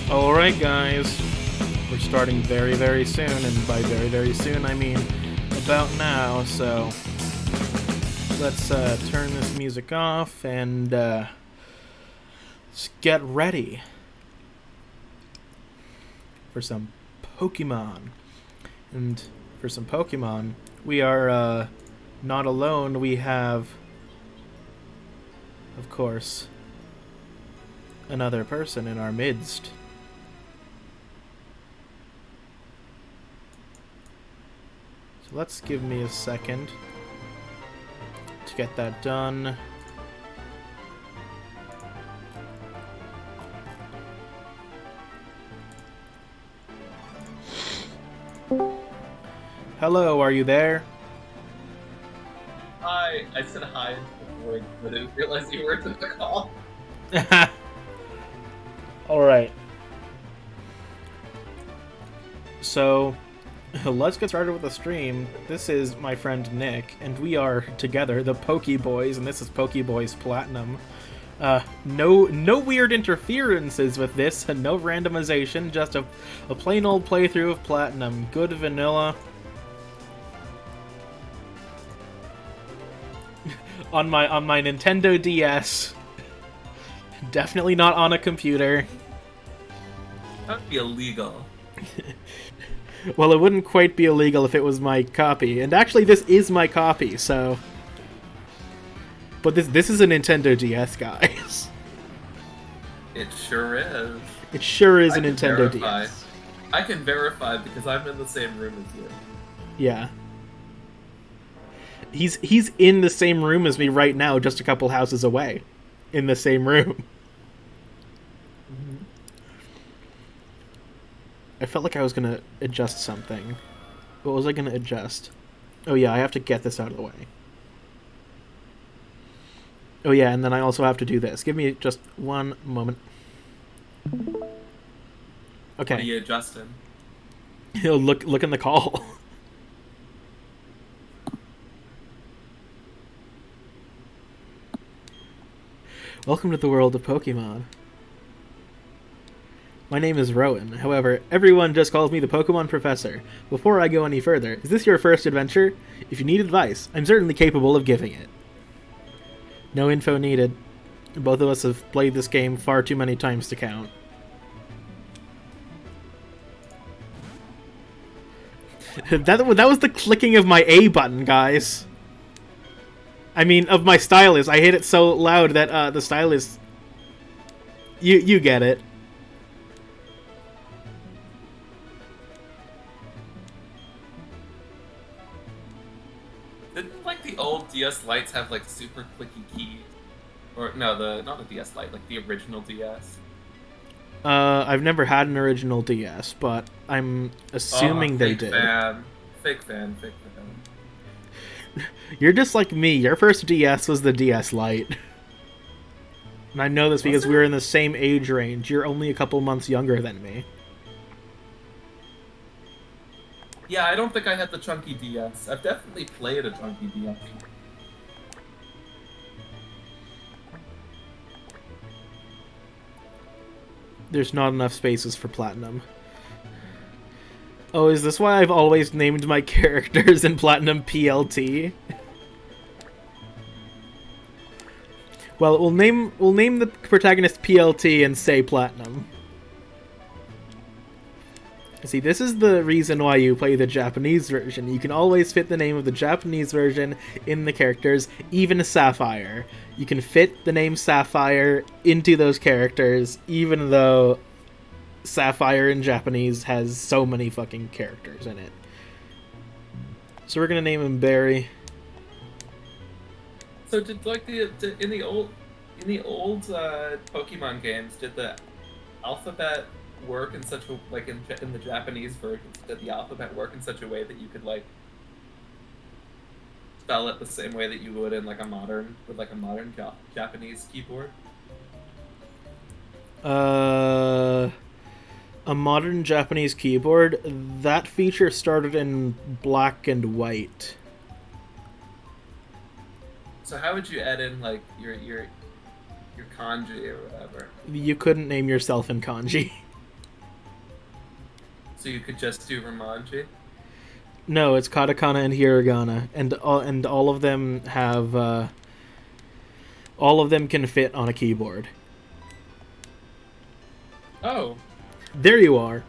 Alright guys, we're starting very, very soon, and by very, very soon I mean about now, so let's turn this music off and let's get ready for some Pokemon. And for some Pokemon, we are not alone. We have, of course, another person in our midst. So let's give me a second to get that done. Hello, are you there? Hi, I said hi into the void, but I didn't realize you were to the call. Alright. So, let's get started with the stream. This is my friend Nick, and we are together, the Pokéboys, and this is Pokéboys Platinum. No weird interferences with this, and no randomization, just a plain old playthrough of Platinum. Good vanilla. on my Nintendo DS. Definitely not on a computer. That would be illegal. Well, it wouldn't quite be illegal if it was my copy. And actually, this is my copy, so... But this is a Nintendo DS, guys. It sure is. It sure is a I can Nintendo verify. DS. I can verify because I'm in the same room as you. Yeah. He's in the same room as me right now, just a couple houses away. In the same room. I felt like I was gonna adjust something. What was I gonna adjust? Oh yeah, I have to get this out of the way. Oh yeah, and then I also have to do this. Give me just one moment. Okay. What are you adjusting? Look in the call. Welcome to the world of Pokemon. My name is Rowan. However, everyone just calls me the Pokemon Professor. Before I go any further, is this your first adventure? If you need advice, I'm certainly capable of giving it. No info needed. Both of us have played this game far too many times to count. That was the clicking of my A button, guys. I mean, of my stylus. I hit it so loud that the stylus... You get it. Didn't like the old DS lights have like super clicky keys? Or no, not the DS Lite, like the original DS. I've never had an original DS, but I'm assuming they did. Fake fan. You're just like me. Your first DS was the DS Lite. And I know this because we were in the same age range. You're only a couple months younger than me. Yeah, I don't think I had the chunky DS. I've definitely played a chunky DS. There's not enough spaces for Platinum. Oh, is this why I've always named my characters in Platinum PLT? Well, we'll name the protagonist PLT and say Platinum. See, this is the reason why you play the Japanese version. You can always fit the name of the Japanese version in the characters, even Sapphire. You can fit the name Sapphire into those characters, even though Sapphire in Japanese has so many fucking characters in it. So we're gonna name him Barry. So did like in the old Pokemon games, did the alphabet work in such a in the Japanese versions? Did the alphabet work in such a way that you could like spell it the same way that you would in like a modern Japanese keyboard? A modern Japanese keyboard, that feature started in black and white. So how would you add in like your kanji or whatever? You couldn't name yourself in kanji. So you could just do Romanji? No, it's katakana and hiragana, and all of them can fit on a keyboard. Oh. There you are.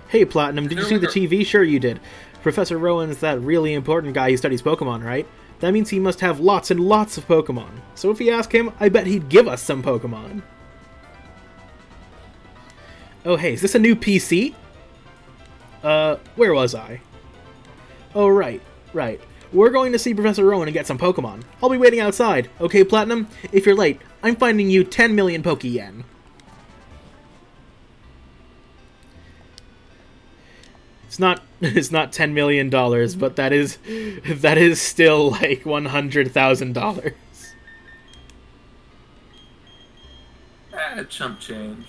Hey, Platinum, Is did you there see like the a TV? Sure you did. Professor Rowan's that really important guy who studies Pokemon, right? That means he must have lots and lots of Pokemon. So if we ask him, I bet he'd give us some Pokemon. Oh hey, is this a new PC? Where was I? Oh right. We're going to see Professor Rowan and get some Pokemon. I'll be waiting outside. Okay, Platinum? If you're late, I'm finding you 10 million Poke-Yen. It's not $10 million, but that is still like $100,000. chump change?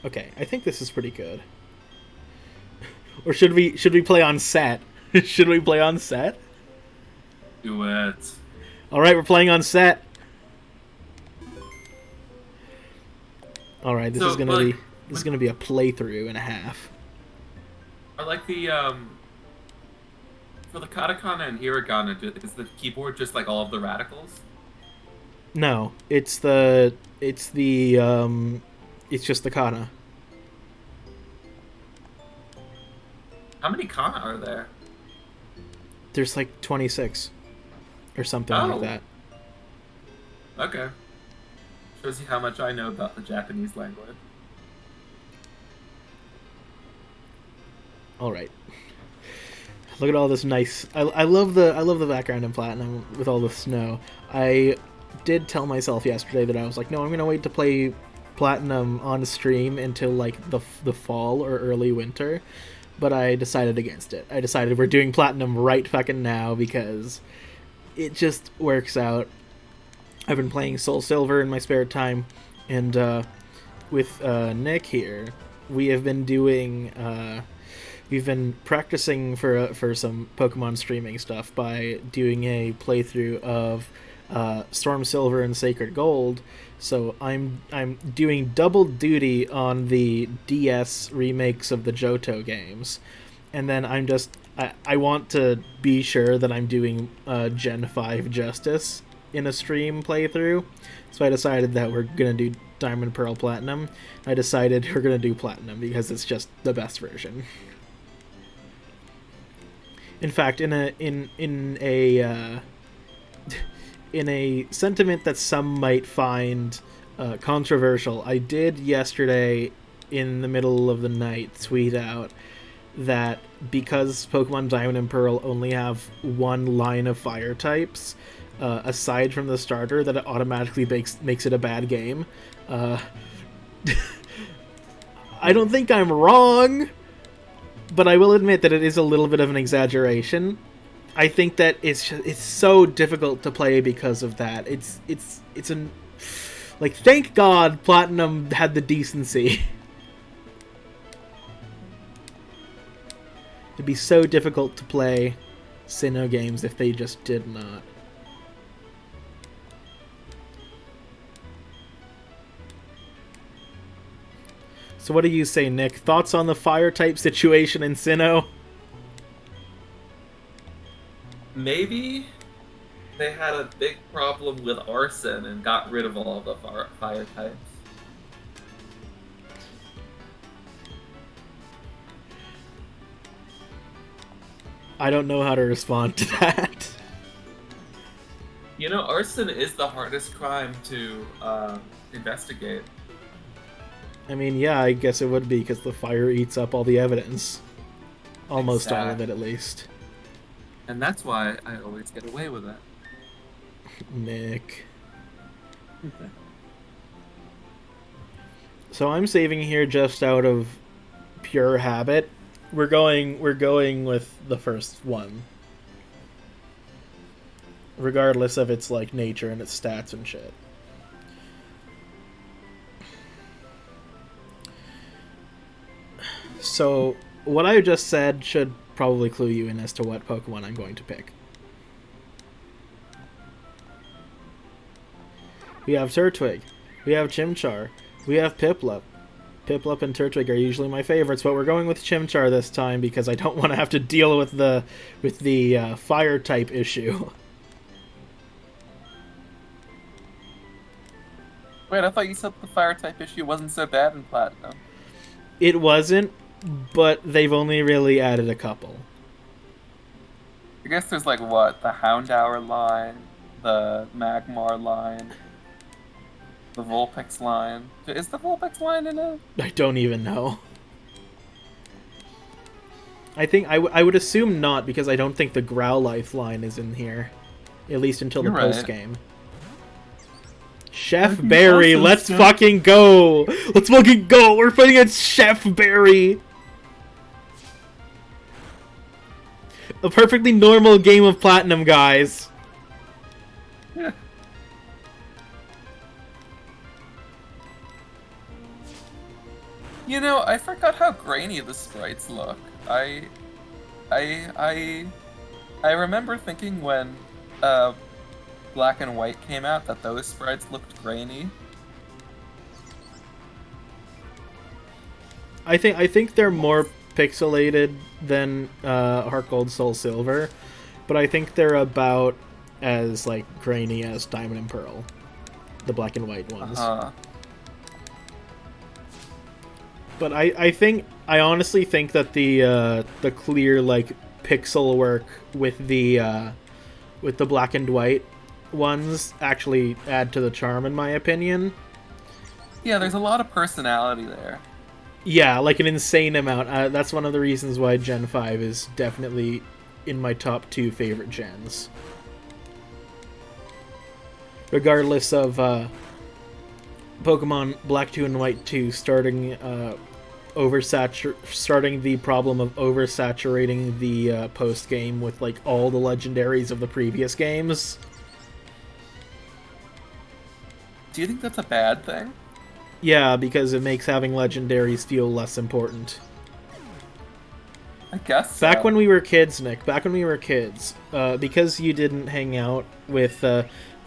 Okay, I think this is pretty good. Or should we play on set? Should we play on set? Do it. All right, we're playing on set. All right, this is gonna be a playthrough and a half. I like the for the katakana and hiragana. Is the keyboard just like all of the radicals? No, it's just the kana. How many kana are there? There's like 26 or something like that. Okay. Shows you how much I know about the Japanese language. All right. Look at all this nice. I love the background in Platinum with all the snow. I did tell myself yesterday that I was like, no, I'm gonna wait to play Platinum on stream until like the fall or early winter, but I decided against it. I decided we're doing Platinum right fucking now because it just works out. I've been playing Soul Silver in my spare time, and with Nick here, we have been doing. We've been practicing for some Pokemon streaming stuff by doing a playthrough of Storm Silver and Sacred Gold. So I'm doing double duty on the DS remakes of the Johto games, and then I want to be sure that I'm doing Gen 5 justice in a stream playthrough. So I decided that we're gonna do Diamond, Pearl, Platinum. I decided we're gonna do Platinum because it's just the best version. In fact, in a sentiment that some might find controversial, I did yesterday in the middle of the night tweet out that because Pokemon Diamond and Pearl only have one line of fire types, aside from the starter, that it automatically makes it a bad game. I don't think I'm wrong, but I will admit that it is a little bit of an exaggeration. I think that it's so difficult to play because of that. It's an like, thank God Platinum had the decency. It'd be so difficult to play Sinnoh games if they just did not. So what do you say, Nick? Thoughts on the fire type situation in Sinnoh? Maybe they had a big problem with arson and got rid of all the fire types. I don't know how to respond to that. You know, arson is the hardest crime to investigate. I mean, yeah, I guess it would be, because the fire eats up all the evidence. Almost all of it, at least. And that's why I always get away with it. Nick. So I'm saving here just out of pure habit. We're going with the first one. Regardless of its, like, nature and its stats and shit. So, what I just said should probably clue you in as to what Pokemon I'm going to pick. We have Turtwig, We have Chimchar. We have Piplup. Piplup and Turtwig are usually my favorites, but we're going with Chimchar this time because I don't want to have to deal with the fire type issue. Wait, I thought you said the fire type issue wasn't so bad in Platinum. It wasn't, but they've only really added a couple. I guess there's like what? The Houndour line, the Magmar line, the Vulpix line. Is the Vulpix line in it? I don't even know. I think I would assume not, because I don't think the Growlithe line is in here. At least until the You're right. post-game. Chef Berry, let's fucking go! Let's fucking go! We're playing against Chef Berry! A perfectly normal game of Platinum, guys. Yeah. You know, I forgot how grainy the sprites look. I remember thinking when Black and White came out that those sprites looked grainy. I think they're more pixelated than Heart Gold, Soul Silver, but I think they're about as like grainy as Diamond and Pearl, the black and white ones. But I honestly think that the clear like pixel work with the black and white ones actually add to the charm, in my opinion. Yeah, there's a lot of personality there. Yeah, like an insane amount. That's one of the reasons why Gen 5 is definitely in my top 2 favorite gens. Regardless of Pokemon Black 2 and White 2 starting the problem of oversaturating the post-game with like all the legendaries of the previous games. Do you think that's a bad thing? Yeah, because it makes having legendaries feel less important. I guess so. Back when we were kids, Nick, because you didn't hang out with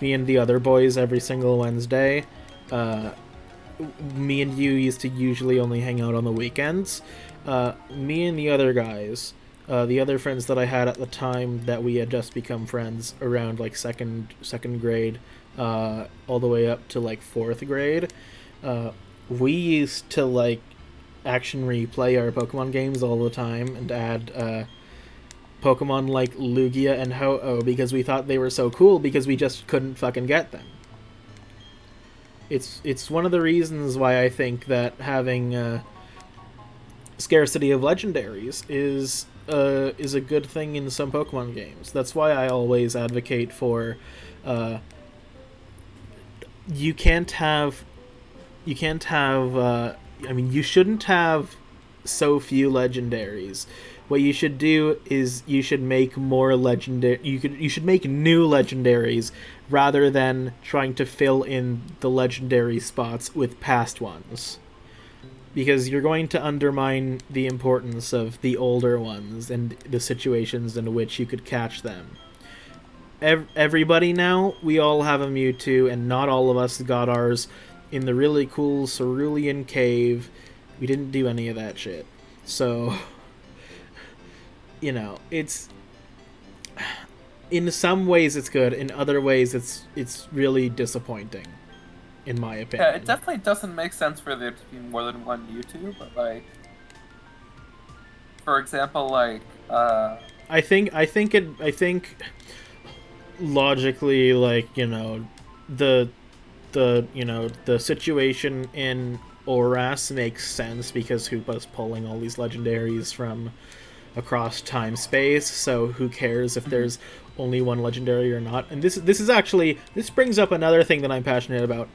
me and the other boys every single Wednesday, me and you used to usually only hang out on the weekends. Me and the other guys, the other friends that I had at the time that we had just become friends around like second grade, all the way up to like 4th grade, we used to like action replay our Pokemon games all the time and add Pokemon like Lugia and Ho-Oh because we thought they were so cool because we just couldn't fucking get them. It's one of the reasons why I think that having scarcity of legendaries is a good thing in some Pokemon games. That's why I always advocate for you shouldn't have so few legendaries. What you should do is you should make more legendary. You should make new legendaries rather than trying to fill in the legendary spots with past ones, because you're going to undermine the importance of the older ones and the situations in which you could catch them. Everybody now, we all have a Mewtwo, and not all of us got ours in the really cool Cerulean Cave. We didn't do any of that shit. So, you know, it's... in some ways it's good, in other ways it's really disappointing, in my opinion. Yeah, it definitely doesn't make sense for there to be more than one Mewtwo, but like... For example, like, I think logically, like, you know, the situation in Oras makes sense because Hoopa's pulling all these legendaries from across time space, so who cares if there's only one legendary or not. And this brings up another thing that I'm passionate about.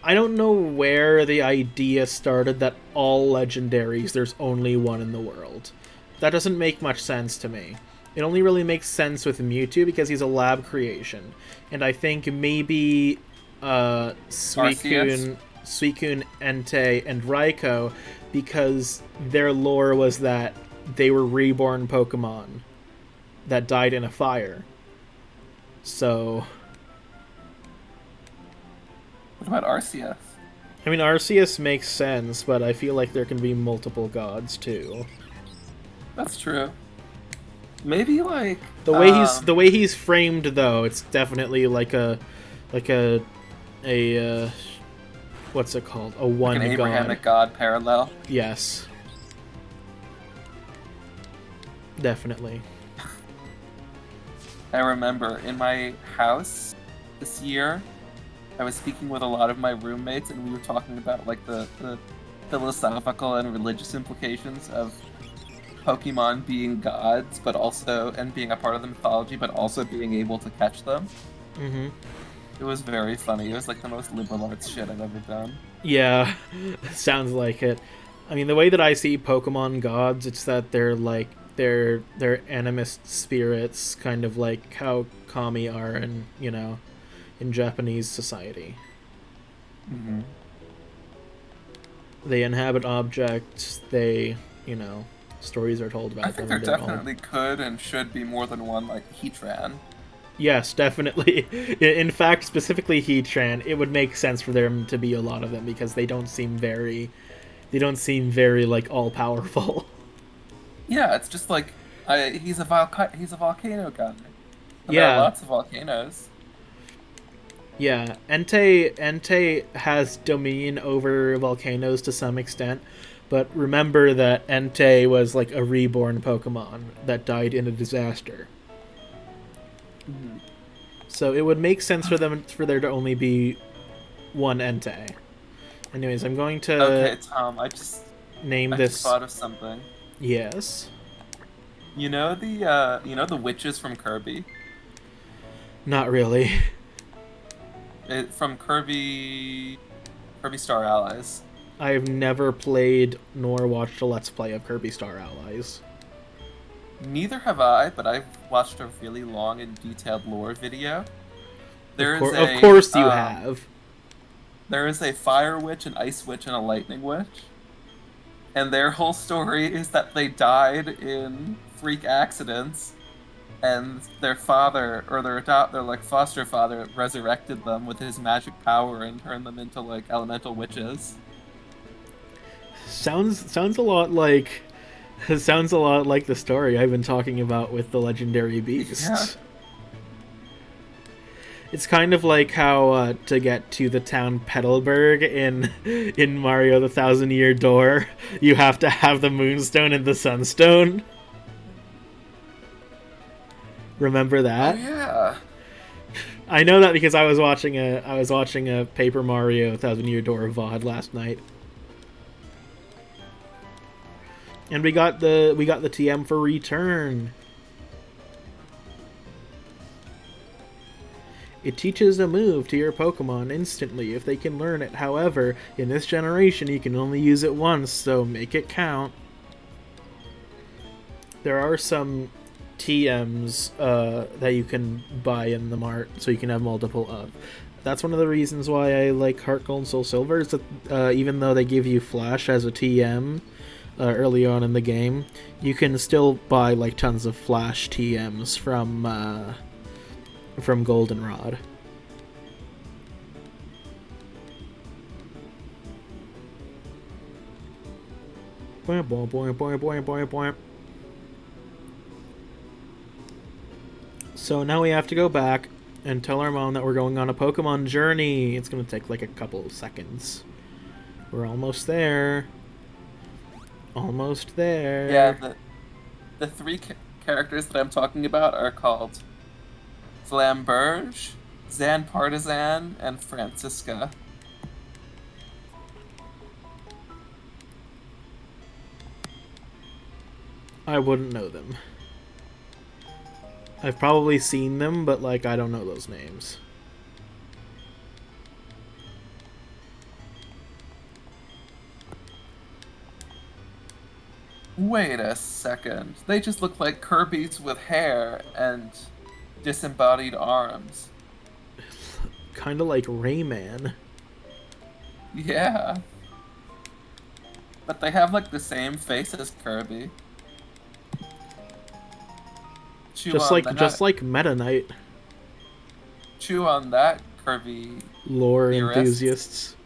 I don't know where the idea started that all legendaries, there's only one in the world. That doesn't make much sense to me. It only really makes sense with Mewtwo because he's a lab creation. And I think maybe Suicune, Entei, and Raikou, because their lore was that they were reborn Pokemon that died in a fire. So... What about Arceus? I mean, Arceus makes sense, but I feel like there can be multiple gods too. That's true. Maybe like The way he's framed though, it's definitely like a what's it called? A like one an god. Abrahamic god parallel. Yes. Definitely. I remember in my house this year, I was speaking with a lot of my roommates, and we were talking about like the philosophical and religious implications of Pokemon being gods, but also and being a part of the mythology, but also being able to catch them. Mm-hmm. It was very funny. It was like the most liberal arts shit I've ever done. Yeah, sounds like it. I mean, the way that I see Pokemon gods, it's that they're like they're animist spirits, kind of like how kami are in in Japanese society. Mm-hmm. They inhabit objects. They stories are told I about think them. there And they're all definitely could and should be more than one like Heatran. yes, definitely. In fact, specifically Heatran, it would make sense for there to be a lot of them because they don't seem very like all powerful. Yeah, it's just like he's he's a volcano guy, and there are Yeah, lots of volcanoes. yeah. Entei has dominion over volcanoes to some extent, but remember that Entei was like a reborn Pokemon that died in a disaster. Mm-hmm. So it would make sense for there to only be one Entei. Anyways, I'm going to Okay, Tom, name I just this. thought of something. Yes. You know the witches from Kirby? Not really. From Kirby Star Allies. I've never played nor watched a Let's Play of Kirby Star Allies. Neither have I, but I've watched a really long and detailed lore video. There is Of course you um have. there is a fire witch, an ice witch, and a lightning witch. And their whole story is that they died in freak accidents, and their father or their like foster father resurrected them with his magic power and turned them into like elemental witches. Sounds a lot like sounds a lot like the story I've been talking about with the legendary Yeah. beasts. It's kind of like how to get to the town Petalburg in Mario the Thousand Year Door, you have to have the Moonstone and the Sunstone. Remember Oh that? yeah. I know that because I was watching a Paper Mario Thousand Year Door VOD last night. And we got the TM for return. It teaches a move to your Pokemon instantly if they can learn it. However, in this generation you can only use it once, so make it count. There are some TMs that you can buy in the mart, so you can have multiple of. That's one of the reasons why I like Heart Gold and Soul Silver, is that even though they give you Flash as a TM early on in the game, you can still buy like tons of Flash TMs from Goldenrod. Boing, boing, boing, boing, boing, boing, boing. So now we have to go back and tell our mom that we're going on a Pokemon journey. It's going to take like a couple of seconds. We're almost there. Almost there. Yeah, the three characters that I'm talking about are called Flamberge, Zan Partizan, and Francisca. I wouldn't know them. I've probably seen them, but like I don't know those names. Wait a second. They just look like Kirby's with hair and disembodied arms. Kind of like Rayman. Yeah. But they have like the same face as Kirby. Just like Meta Knight. Chew on that, Kirby lore theorists. enthusiasts.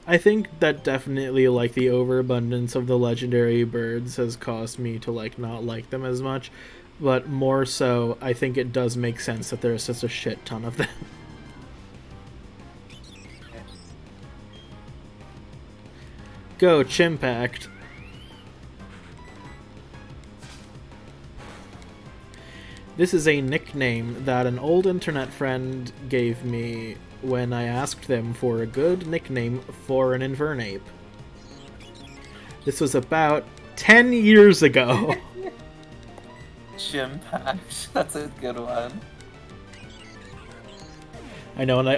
I think that definitely, like, the overabundance of the legendary birds has caused me to, like, not like them as much. But more so, I think it does make sense that there's such a shit ton of them. Go, Chimpact. This is a nickname that an old internet friend gave me when I asked them for a good nickname for an Infernape. This was about 10 years ago. Chimpact. That's a good one. I know, and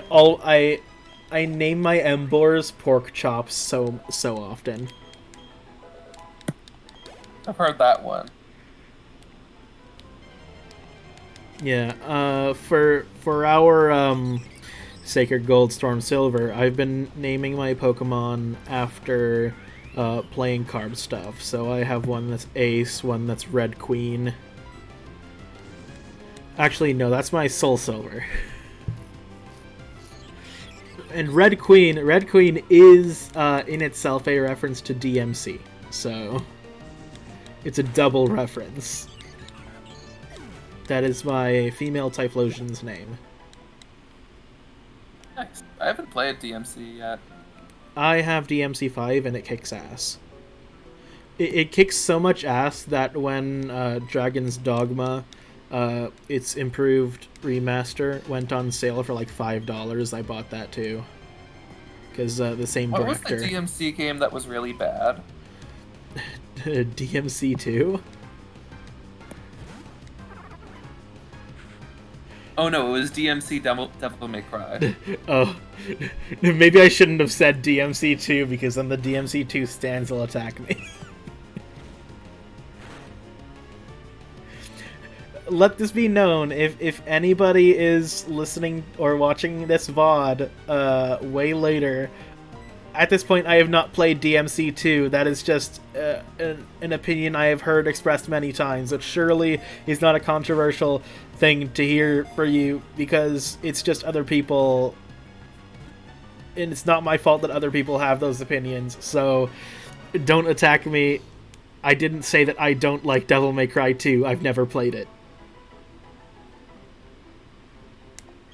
I name my Embors pork chops so often. I've heard that one. Yeah, for our Sacred Gold, Storm Silver, I've been naming my Pokemon after playing card stuff. So I have one that's Ace, one that's Red Queen. Actually, no, that's my Soul Silver. And Red Queen is in itself a reference to DMC, so it's a double reference. That is my female Typhlosion's name. Nice. I haven't played DMC yet. I have DMC 5 and it kicks ass. It kicks so much ass that when Dragon's Dogma, its improved remaster, went on sale for like $5, I bought that too. Because the same director. What was the DMC game that was really bad? DMC 2? Oh no, it was DMC Devil May Cry. Oh, maybe I shouldn't have said DMC 2 because then the DMC 2 stands will attack me. Let this be known, if anybody is listening or watching this VOD way later, at this point I have not played DMC 2. That is just an opinion I have heard expressed many times. It surely is not a controversial thing to hear for you, because it's just other people, and it's not my fault that other people have those opinions, so don't attack me. I didn't say that I don't like Devil May Cry 2. I've never played it.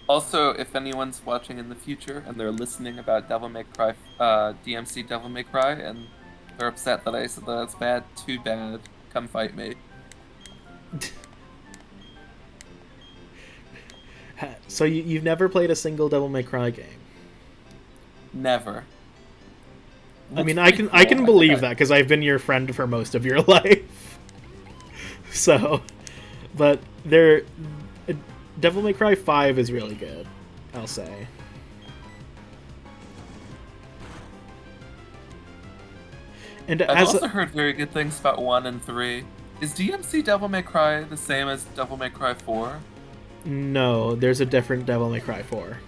Also, if anyone's watching in the future and they're listening about Devil May Cry, DMC Devil May Cry, and they're upset that I said that it's bad, too bad. Come fight me. So you've never played a single Devil May Cry game? Never. I mean, I can believe that because I've been your friend for most of your life. So, but Devil May Cry 5 is really good, I'll say. And I've also heard very good things about 1 and 3. Is DMC Devil May Cry the same as Devil May Cry 4? No, there's a different Devil May Cry 4.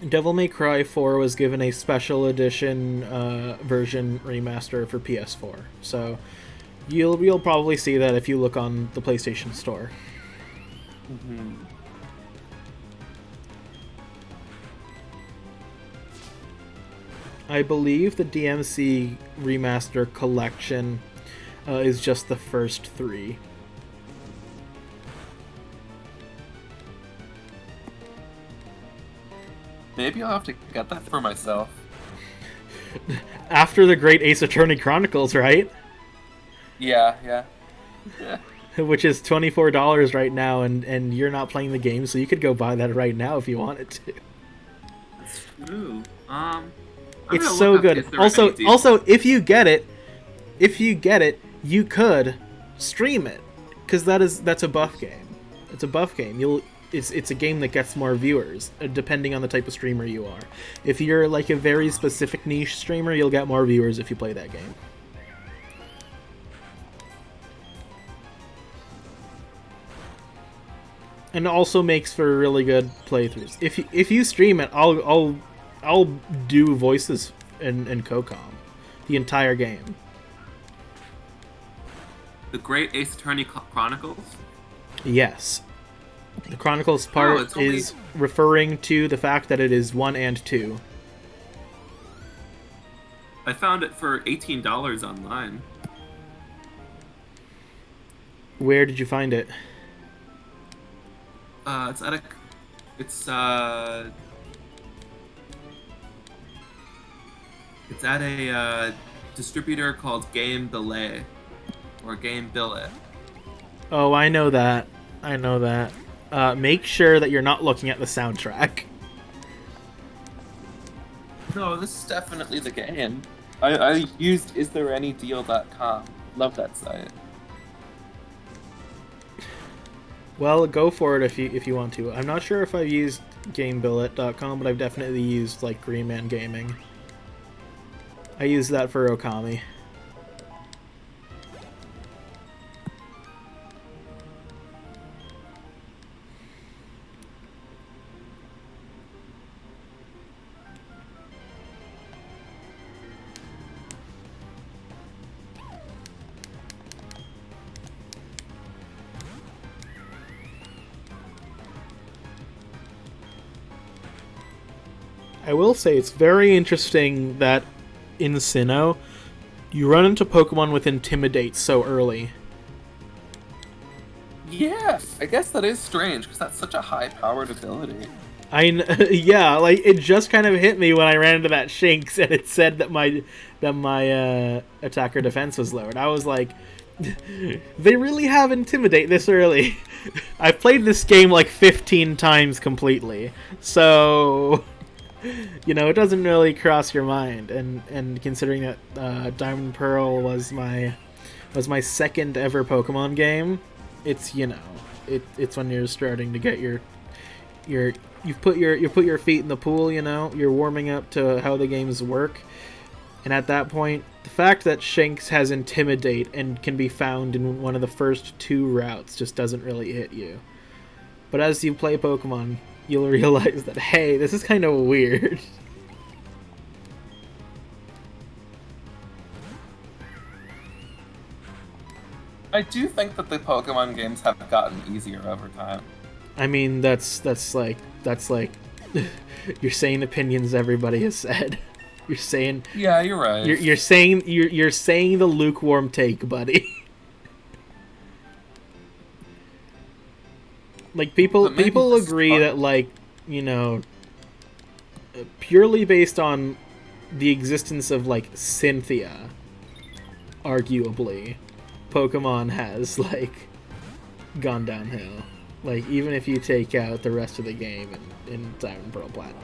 Devil May Cry 4 was given a special edition version remaster for PS4, so you'll probably see that if you look on the PlayStation Store. Mm-hmm. I believe the DMC remaster collection is just the first 3. Maybe I'll have to get that for myself. After the Great Ace Attorney Chronicles, right? Yeah. Which is $24 right now, and you're not playing the game, so you could go buy that right now if you wanted to. That's true. It's so good. Also, if you get it, you could stream it, because that's a buff game. It's a buff game. It's a game that gets more viewers, depending on the type of streamer you are. If you're like a very specific niche streamer, you'll get more viewers if you play that game. And it also makes for really good playthroughs. If you stream it, I'll do voices and COCOM the entire game. The Great Ace Attorney Chronicles. Yes. The Chronicles Oh, part it's only. is referring to the fact that it is 1 and 2. I found it for $18 online. Where did you find it? It's at a. It's uh. It's at a distributor called Game Billet or Game Billet. Oh, I know that. I know that. Make sure that you're not looking at the soundtrack. No, this is definitely the game. I used isthereanydeal.com. Love that site. Well, go for it if you want to. I'm not sure if I've used GameBillet.com, but I've definitely used like Green Man Gaming. I use that for Okami. I will say it's very interesting that in Sinnoh, you run into Pokemon with Intimidate so early. Yeah, I guess that is strange because that's such a high-powered ability. Yeah, like it just kind of hit me when I ran into that Shinx and it said that my attacker defense was lowered. I was like, they really have Intimidate this early. I've played this game like 15 times completely, so you know, it doesn't really cross your mind. And considering that Diamond and Pearl was my second ever Pokemon game, it's, you know, it's when you're starting to get you've put your feet in the pool, you know, you're warming up to how the games work. And at that point, the fact that Shinx has Intimidate and can be found in one of the first 2 routes just doesn't really hit you. But as you play Pokemon, you'll realize that, hey, this is kind of weird. I do think that the Pokemon games have gotten easier over time. I mean, that's like you're saying opinions everybody has said. You're saying, Yeah, you're right. you're saying the lukewarm take, buddy. Like people agree that, like, you know, purely based on the existence of like Cynthia, arguably, Pokemon has like gone downhill. Like, even if you take out the rest of the game in Diamond and Pearl Platinum.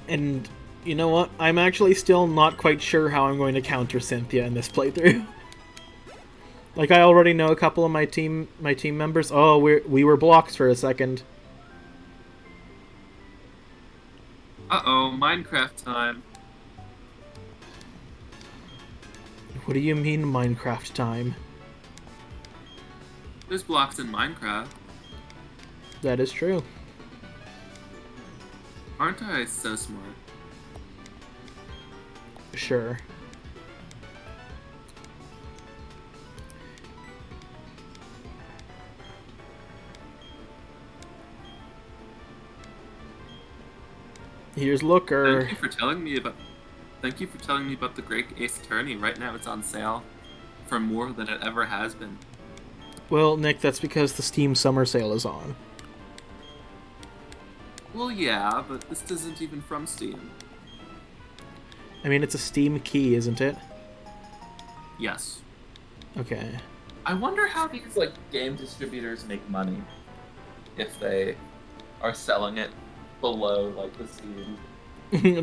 And you know what? I'm actually still not quite sure how I'm going to counter Cynthia in this playthrough. Like, I already know a couple of my team members. Oh, we were blocked for a second. Uh-oh, Minecraft time. What do you mean Minecraft time? There's blocks in Minecraft. That is true. Aren't I so smart? Sure. Here's Looker. Thank you for telling me about the Great Ace Attorney. Right now it's on sale for more than it ever has been. Well, Nick, that's because the Steam Summer Sale is on. Well, yeah, but this isn't even from Steam. I mean, it's a Steam key, isn't it? Yes. Okay. I wonder how these, like, game distributors make money if they are selling it below, like, the Steam.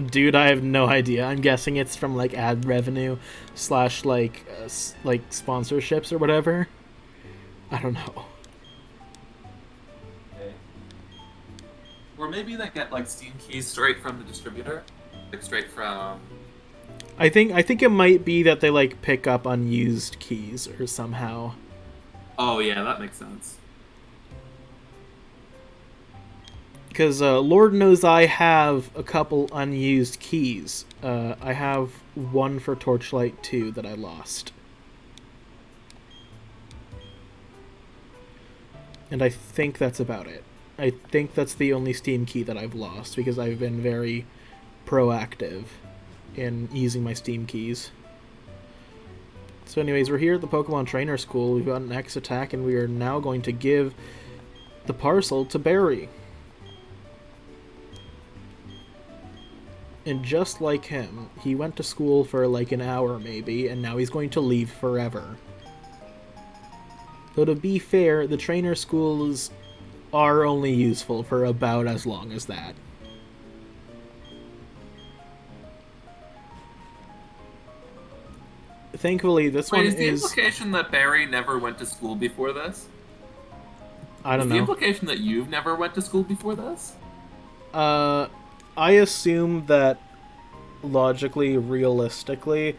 Dude, I have no idea. I'm guessing it's from like ad revenue / like sponsorships or whatever. I don't know. Okay. Or maybe they get like Steam keys straight from the distributor, like straight from. I think it might be that they like pick up unused keys or somehow. Oh yeah, that makes sense. Because Lord knows I have a couple unused keys. I have one for Torchlight 2 that I lost. And I think that's about it. I think that's the only Steam key that I've lost, because I've been very proactive in using my Steam keys. So anyways, we're here at the Pokemon Trainer School. We've got an X attack, and we are now going to give the parcel to Barry. And just like him, he went to school for like an hour maybe, and now he's going to leave forever. Though to be fair, the trainer schools are only useful for about as long as that. Thankfully, this one is the implication that Barry never went to school before this? I don't know. Is the implication that you've never went to school before this? I assume that logically, realistically,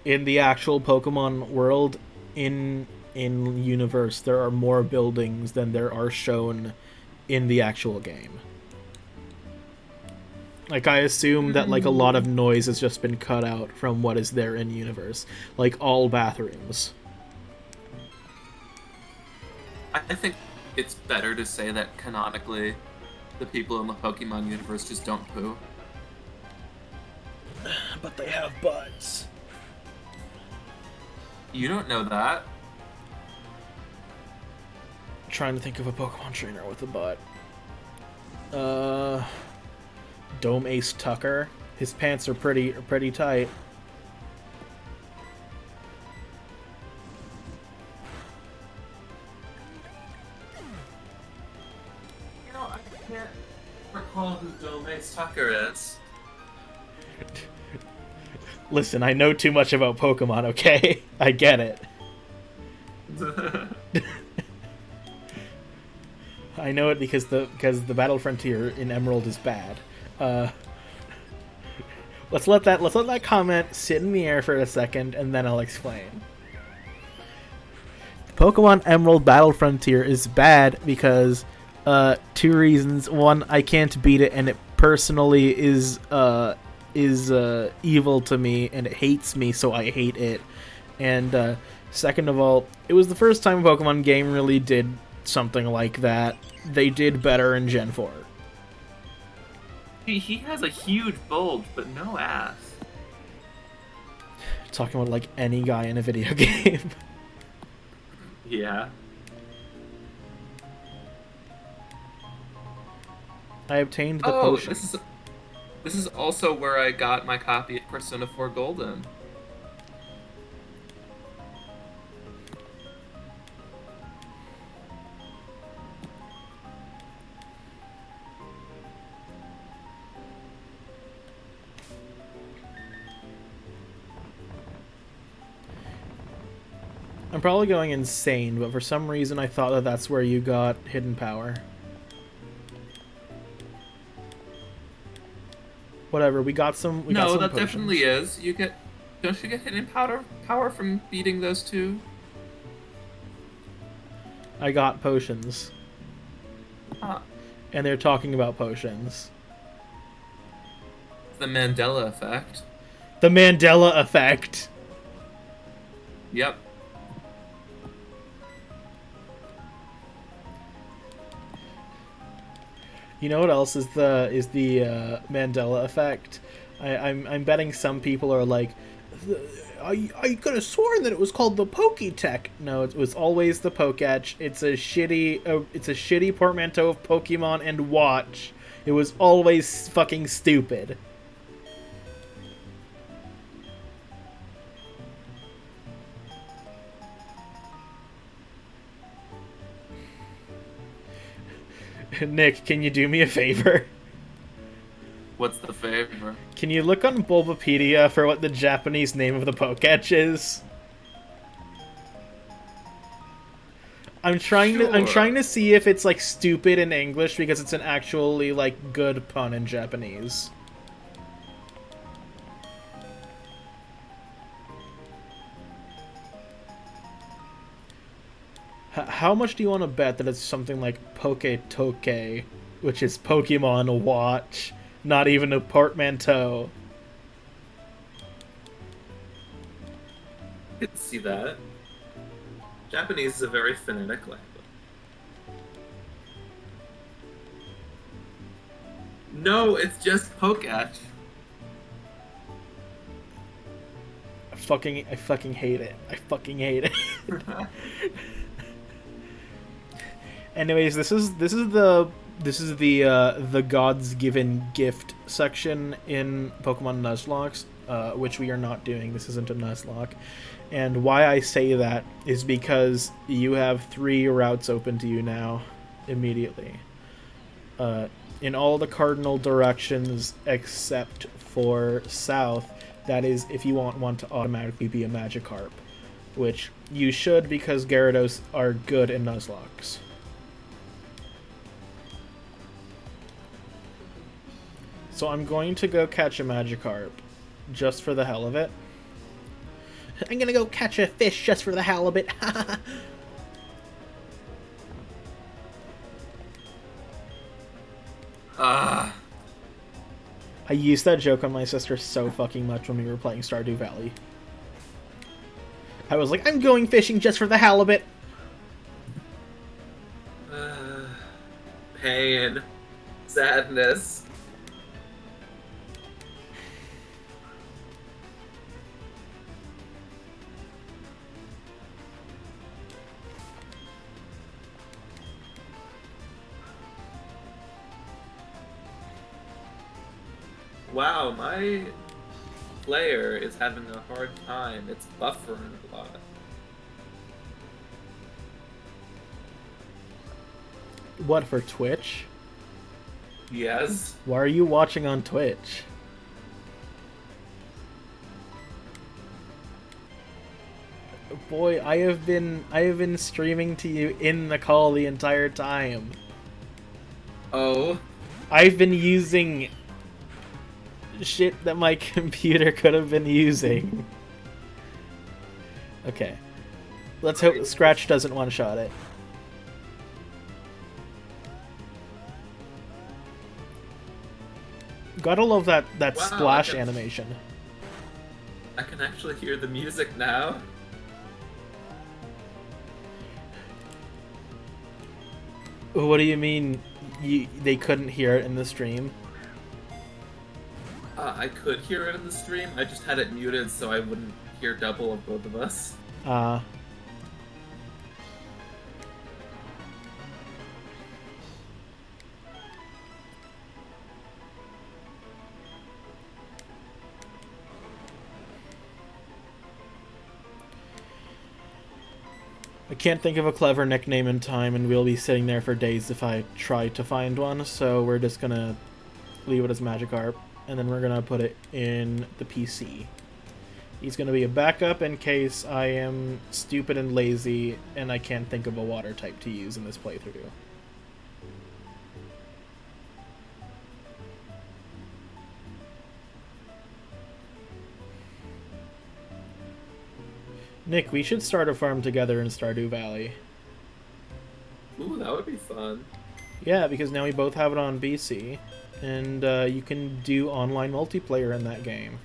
in the actual Pokemon world, in universe, there are more buildings than there are shown in the actual game. Like, I assume that like a lot of noise has just been cut out from what is there in universe, like all bathrooms. I think it's better to say that canonically the people in the Pokemon universe just don't poo. But they have butts. You don't know that. Trying to think of a Pokemon trainer with a butt. Dome Ace Tucker. His pants are pretty tight. You know, I can't recall who Dome Ace Tucker is. Listen, I know too much about Pokemon, okay? I get it. I know it because the Battle Frontier in Emerald is bad. Let's let that comment sit in the air for a second, and then I'll explain. Pokemon Emerald Battle Frontier is bad because two reasons. One, I can't beat it, and it personally is evil to me, and it hates me, so I hate it. And second of all, it was the first time a Pokemon game really did something like that. They did better in Gen 4. He has a huge bulge, but no ass. Talking about like any guy in a video game. Yeah. I obtained the potion. This is also where I got my copy of Persona 4 Golden. I'm probably going insane, but for some reason I thought that that's where you got hidden power. Whatever, we got some. We got some that potions. definitely is. Don't you get hidden power from beating those two? I got potions. Huh. And they're talking about potions. The Mandela effect. The Mandela effect. Yep. You know what else is the Mandela effect? I'm betting some people are like, I could have sworn that it was called the Poketech. No, it was always the Poketch. It's a shitty portmanteau of Pokemon and Watch. It was always fucking stupid. Nick, can you do me a favor? What's the favor? Can you look on Bulbapedia for what the Japanese name of the Poketch is? I'm trying to see if it's like stupid in English because it's an actually like good pun in Japanese. How much do you want to bet that it's something like Poke-Toke? which is Pokemon Watch, not even a portmanteau. I can see that. Japanese is a very phonetic language. No, it's just Poketch. I fucking hate it. I fucking hate it. Anyways, this is the God's given gift section in Pokemon Nuzlocke, which we are not doing. This isn't a Nuzlocke. And why I say that is because you have 3 routes open to you now immediately. In all the cardinal directions except for south. That is, if you want one to automatically be a Magikarp, which you should because Gyarados are good in Nuzlocke. So I'm going to go catch a Magikarp, just for the hell of it. I'm gonna go catch a fish just for the hell of it. I used that joke on my sister so fucking much when we were playing Stardew Valley. I was like, I'm going fishing just for the halibut. Pain. Sadness. Wow, my player is having a hard time. It's buffering a lot. What, for Twitch? Yes. Why are you watching on Twitch? Boy, I have been streaming to you in the call the entire time. Oh. I've been using shit that my computer could have been using. Okay. Let's hope Scratch doesn't one-shot it. Gotta love that Wow, splash animation. I can actually hear the music now. What do you mean they couldn't hear it in the stream? I could hear it in the stream, I just had it muted so I wouldn't hear double of both of us. I can't think of a clever nickname in time, and we'll be sitting there for days if I try to find one, so we're just gonna leave it as Magikarp, and then we're gonna put it in the PC. He's gonna be a backup in case I am stupid and lazy, and I can't think of a water type to use in this playthrough. Nick, we should start a farm together in Stardew Valley. Ooh, that would be fun. Yeah, because now we both have it on PC, and you can do online multiplayer in that game.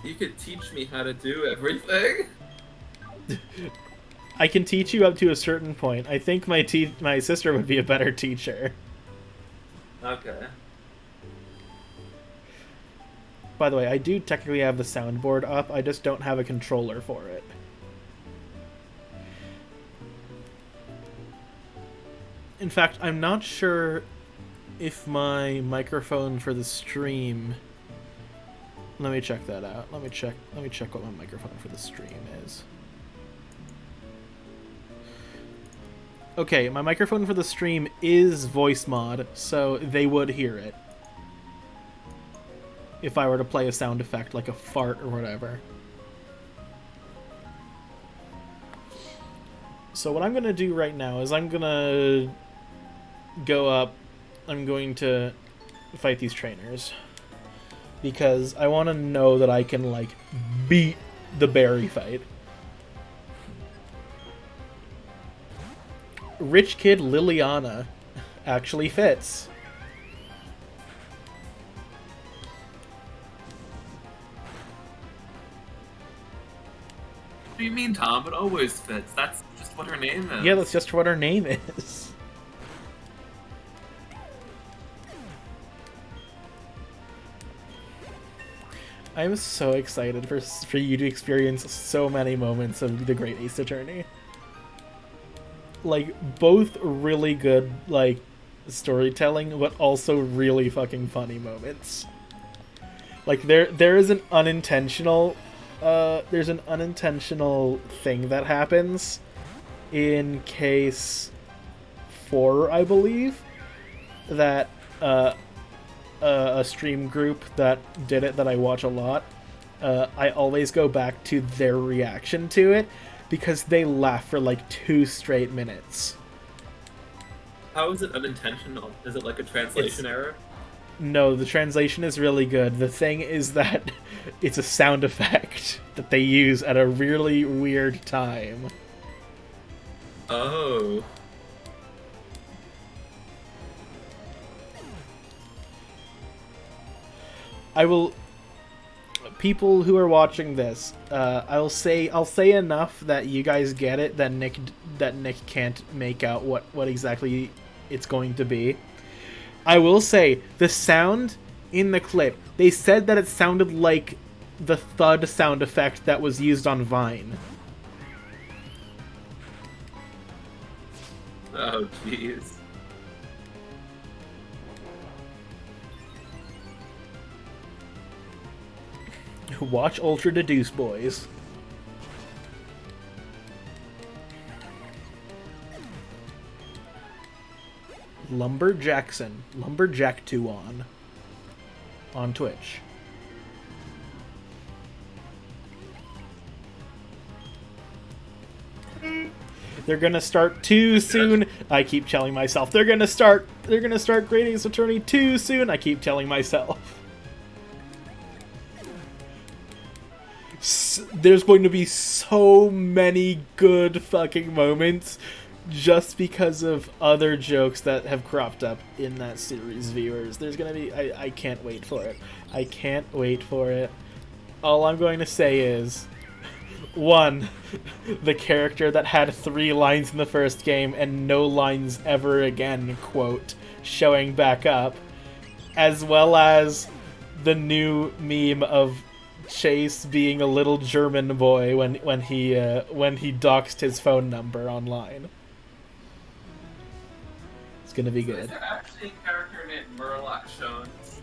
You could teach me how to do everything? I can teach you up to a certain point. I think my sister would be a better teacher. Okay. By the way, I do technically have the soundboard up, I just don't have a controller for it. In fact, I'm not sure if my microphone for the stream... Let me check that out. Let me check what my microphone for the stream is. Okay, my microphone for the stream is voice mod, so they would hear it. If I were to play a sound effect like a fart or whatever. So what I'm going to do right now is I'm going to go up. I'm going to fight these trainers. Because I want to know that I can, like, beat the berry fight. Rich Kid Liliana actually fits. What do you mean, Tom? It always fits. That's just what her name is. Yeah, that's just what her name is. I'm so excited for you to experience so many moments of the Great Ace Attorney. Like, both really good, like, storytelling, but also really fucking funny moments. Like, there is an unintentional there's an unintentional thing that happens in case 4, I believe, that a stream group that did it that I watch a lot, I always go back to their reaction to it because they laugh for like 2 straight minutes. How is it unintentional? Is it like a translation error? No, the translation is really good. The thing is that it's a sound effect that they use at a really weird time. Oh. I will. People who are watching this, I'll say enough that you guys get it. That Nick can't make out what exactly it's going to be. I will say the sound in the clip. They said that it sounded like the thud sound effect that was used on Vine. Oh, jeez. Watch Ultra Deduce, boys. Lumberjack2 on Twitch. They're gonna start too soon. I keep telling myself they're gonna start Great Ace Attorney too soon. I keep telling myself. There's going to be so many good fucking moments just because of other jokes that have cropped up in that series, viewers. There's gonna be... I can't wait for it. I can't wait for it. All I'm going to say is... 1. The character that had 3 lines in the first game and no lines ever again, quote, showing back up. As well as the new meme of Chase being a little German boy when he doxed his phone number online. It's gonna be good. Is there actually a character named Murloc Shones?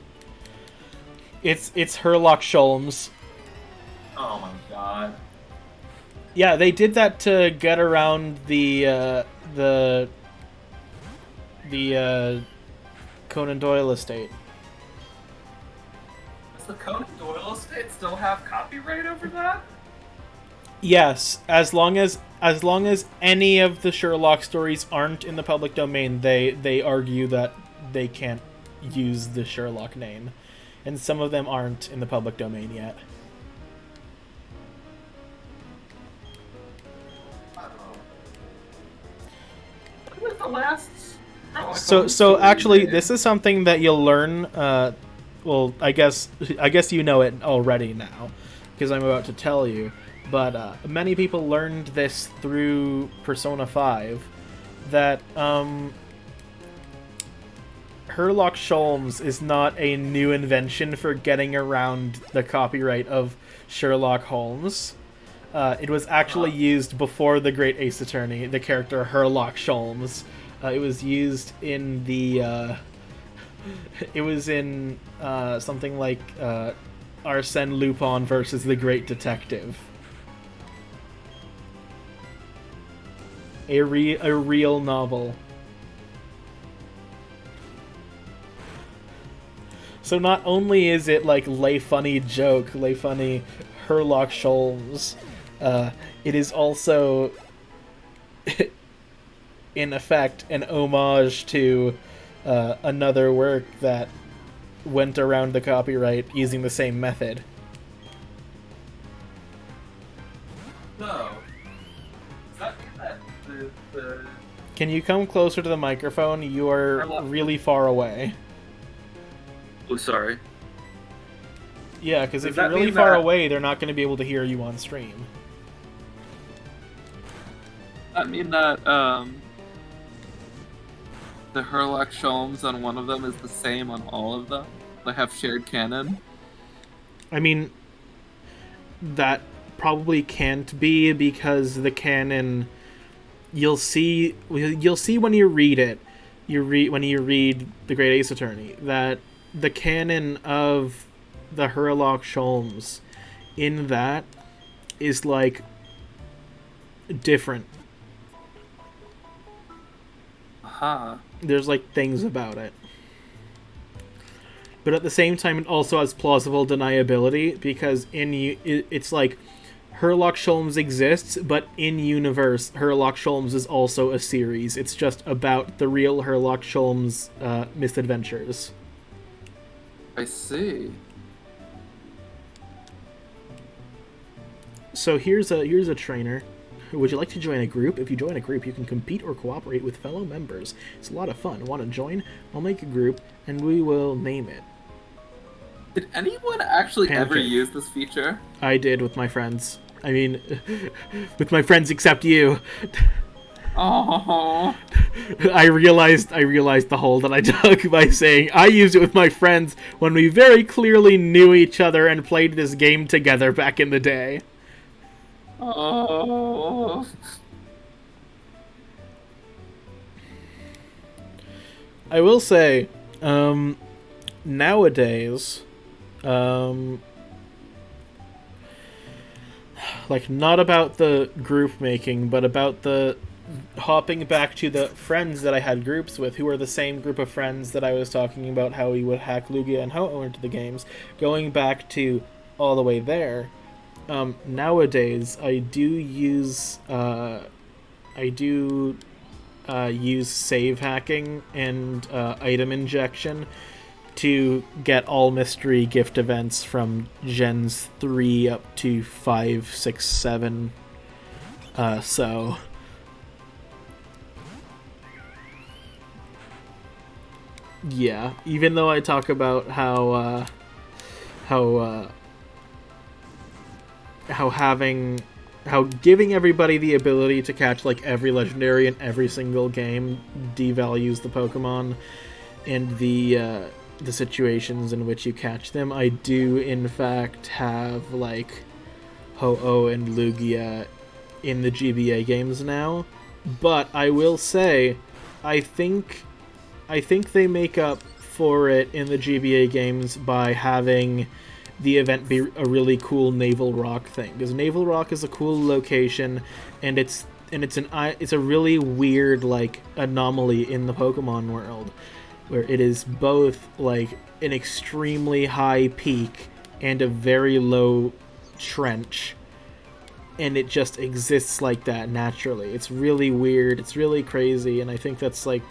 It's Herlock Sholmes. Oh my god. Yeah, they did that to get around the Conan Doyle estate. Does the Conan Doyle estate still have copyright over that? Yes, as long as any of the Sherlock stories aren't in the public domain, they argue that they can't use the Sherlock name, and some of them aren't in the public domain yet. When was the last? So actually, this is something that you'll learn. Well, I guess you know it already now, because I'm about to tell you. But many people learned this through Persona 5, that Herlock Sholmes is not a new invention for getting around the copyright of Sherlock Holmes. It was actually used before the Great Ace Attorney, the character Herlock Sholmes. It was used in the... it was in something like Arsène Lupin versus the Great Detective. A real novel. So not only is it like lay funny joke, lay funny Herlock Sholmes, it is also in effect an homage to another work that went around the copyright using the same method. No. Does that mean that the Can you come closer to the microphone? You are really far away. Oh, sorry. Yeah, because Does if you're that really mean far that- away, they're not going to be able to hear you on stream. I mean that the Herlock Sholmes on one of them is the same on all of them. They have shared canon. I mean, that probably can't be because the canon. You'll see when you read it. When you read the Great Ace Attorney that the canon of the Herlock Sholmes in that is like different. Huh. There's like things about it. But at the same time, it also has plausible deniability because it's like Herlock Sholmes exists, but in universe, Herlock Sholmes is also a series. It's just about the real Herlock Sholmes misadventures. I see. So here's a trainer. Would you like to join a group? If you join a group, you can compete or cooperate with fellow members. It's a lot of fun. Want to join? I'll make a group, and we will name it. Did anyone actually ever Pancake. use this feature? I did with my friends. I mean, with my friends except you. Oh. I realized the hole that I dug by saying I used it with my friends when we very clearly knew each other and played this game together back in the day. Oh. I will say, nowadays, like not about the group making, but about the hopping back to the friends that I had groups with, who are the same group of friends that I was talking about how we would hack Lugia and Ho-Oh into the games, going back to all the way there. Nowadays, I do use save hacking and item injection to get all mystery gift events from Gens 3 up to 5, 6, 7. So yeah, even though I talk about how giving everybody the ability to catch like every legendary in every single game devalues the Pokemon and the situations in which you catch them, I do in fact have like Ho-Oh and Lugia in the GBA games now. But I will say, I think they make up for it in the GBA games by having the event be a really cool Naval Rock thing, because Naval Rock is a cool location, and it's a really weird like anomaly in the Pokemon world, where it is both like an extremely high peak and a very low trench, and it just exists like that naturally. It's really weird. It's really crazy, and I think that's like,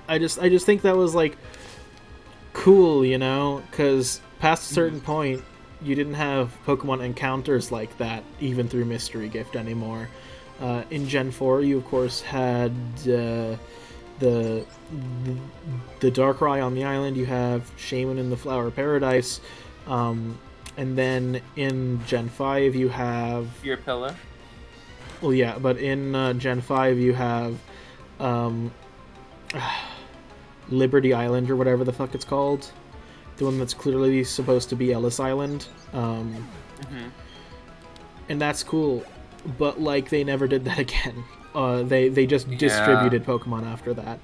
I just think that was like cool, you know, because past a certain point, you didn't have Pokemon encounters like that, even through Mystery Gift anymore. In Gen 4, you of course had the Darkrai on the island. You have Shaman in the Flower Paradise, and then in Gen 5 you have Fear Pillar. well, yeah, but in Gen 5 you have Liberty Island or whatever the fuck it's called. The one that's clearly supposed to be Ellis Island. And that's cool. But, like, they never did that again. They just distributed Pokemon after that.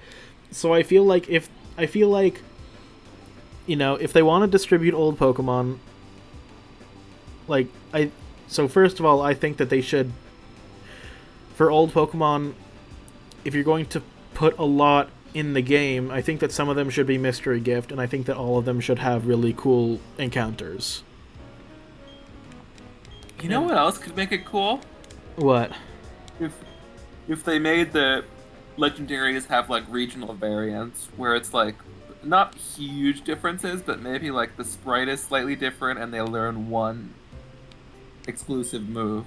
So I feel like you know, if they want to distribute old Pokemon, like, so first of all, I think that they should, for old Pokemon, if you're going to put a lot in the game, I think that some of them should be Mystery Gift, and I think that all of them should have really cool encounters. You know what else could make it cool? What? If they made the legendaries have like regional variants where it's like not huge differences, but maybe like the sprite is slightly different and they learn one exclusive move.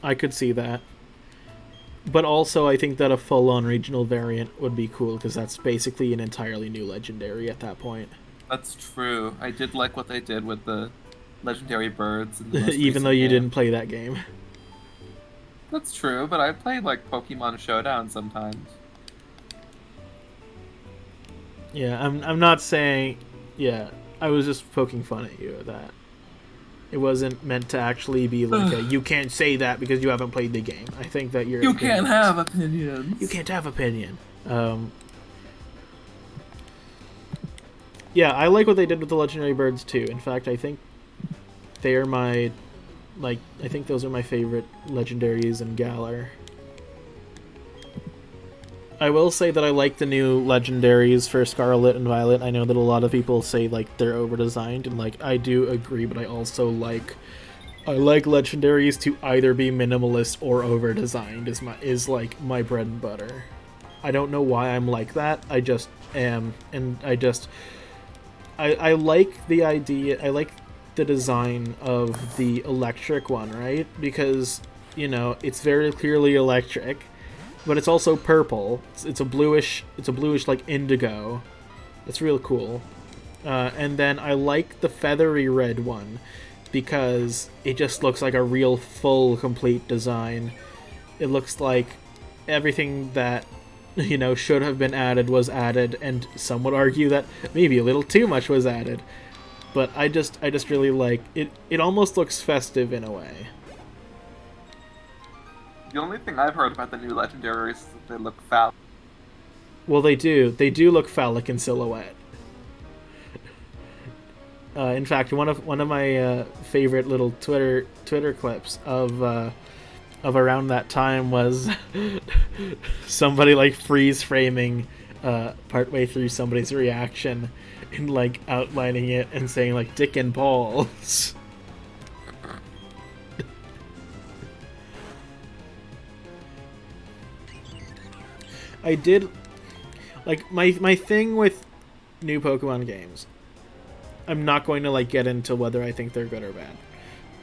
I could see that. But also, I think that a full-on regional variant would be cool because that's basically an entirely new legendary at that point. That's true. I did like what they did with the legendary birds in the most Even though recent you game. didn't play that game. That's true, but I played like Pokemon Showdown sometimes. Yeah, I'm not saying. Yeah, I was just poking fun at you at that. It wasn't meant to actually be like a you can't say that because you haven't played the game. I think that your You can't opinions- have opinions. You can't have opinion. Yeah, I like what they did with the legendary birds too. In fact, I think they are my I think those are my favorite legendaries in Galar. I will say that I like the new legendaries for Scarlet and Violet. I know that a lot of people say like they're over designed, and like I do agree, but I also like legendaries to either be minimalist or over designed is like my bread and butter. I don't know why I'm like that. I just am, and I like the idea. I like the design of the electric one, right? Because it's very clearly electric, but it's also purple. It's a bluish like indigo. It's real cool. And then I like the feathery red one because it just looks like a real full complete design. It looks like everything that should have been added was added, and some would argue that maybe a little too much was added. But I just really like it. It almost looks festive in a way. The only thing I've heard about the new legendaries is that they look foul. Well, they do. They do look phallic in silhouette. In fact, one of my favorite little Twitter clips of around that time was somebody like freeze framing partway through somebody's reaction and like outlining it and saying like dick and balls. I did like my thing with new Pokemon games. I'm not going to like get into whether I think they're good or bad.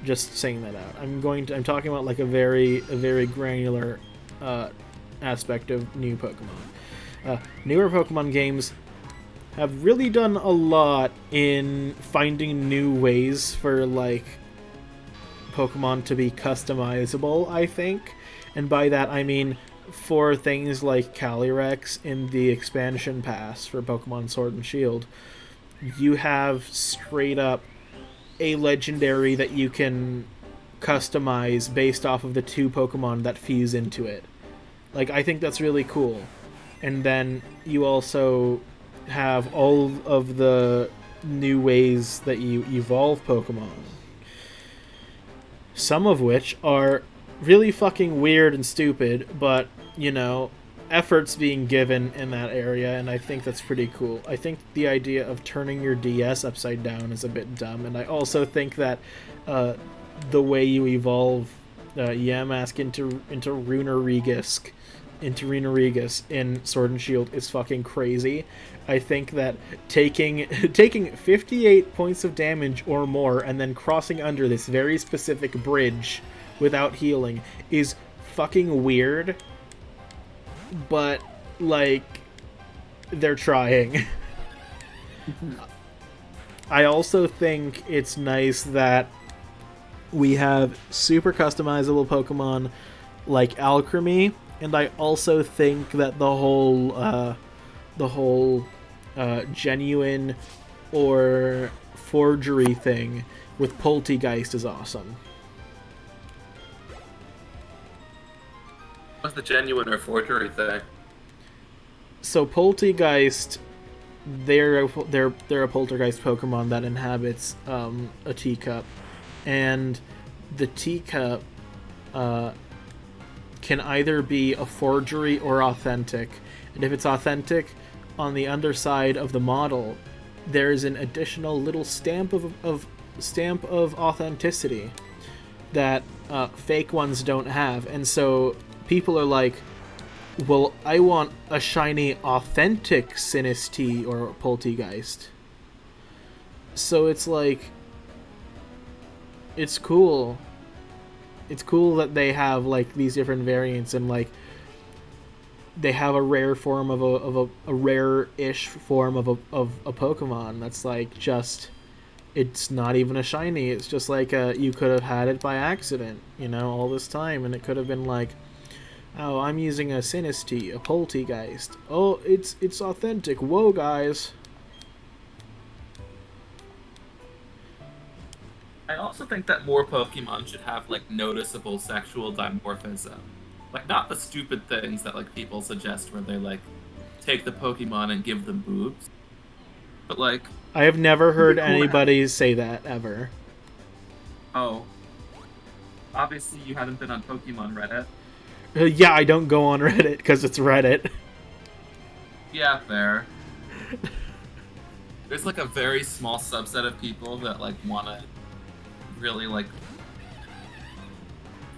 Just saying that out. I'm talking about like a very granular aspect of new Pokemon. Newer Pokemon games have really done a lot in finding new ways for like Pokemon to be customizable, I think. And by that I mean for things like Calyrex in the expansion pass for Pokemon Sword and Shield, you have straight up a legendary that you can customize based off of the two Pokemon that fuse into it. Like, I think that's really cool. And then you also have all of the new ways that you evolve Pokemon. Some of which are really fucking weird and stupid, but, effort's being given in that area, and I think that's pretty cool. I think the idea of turning your DS upside down is a bit dumb, and I also think that the way you evolve Yamask into Runerigus in Sword and Shield is fucking crazy. I think that taking 58 points of damage or more and then crossing under this very specific bridge without healing is fucking weird. But, like, they're trying. I also think it's nice that we have super customizable Pokemon like Alchemy, and I also think that the whole genuine or forgery thing with Poltegeist is awesome. What's the genuine or forgery thing? So Poltegeist, they're a poltergeist Pokemon that inhabits a teacup, and the teacup can either be a forgery or authentic. And if it's authentic, on the underside of the model, there's an additional little stamp of authenticity that fake ones don't have, and so people are like, well, I want a shiny, authentic Sinistee or Poltegeist. So it's like, it's cool. it's cool that they have like these different variants, and like they have a rare form of a rare-ish form of a Pokemon that's like just, it's not even a shiny. It's just like you could have had it by accident, you know, all this time, and it could have been like, oh, I'm using a Sinistea, a Poltegeist. Oh, it's authentic. Whoa, guys. I also think that more Pokemon should have like noticeable sexual dimorphism. Like not the stupid things that like people suggest where they like take the Pokemon and give them boobs. But like I have never it'd be heard cool to have- anybody say that ever. Oh. Obviously you haven't been on Pokemon Reddit. Yeah, I don't go on Reddit because it's Reddit. Yeah, fair. There's like a very small subset of people that like wanna really like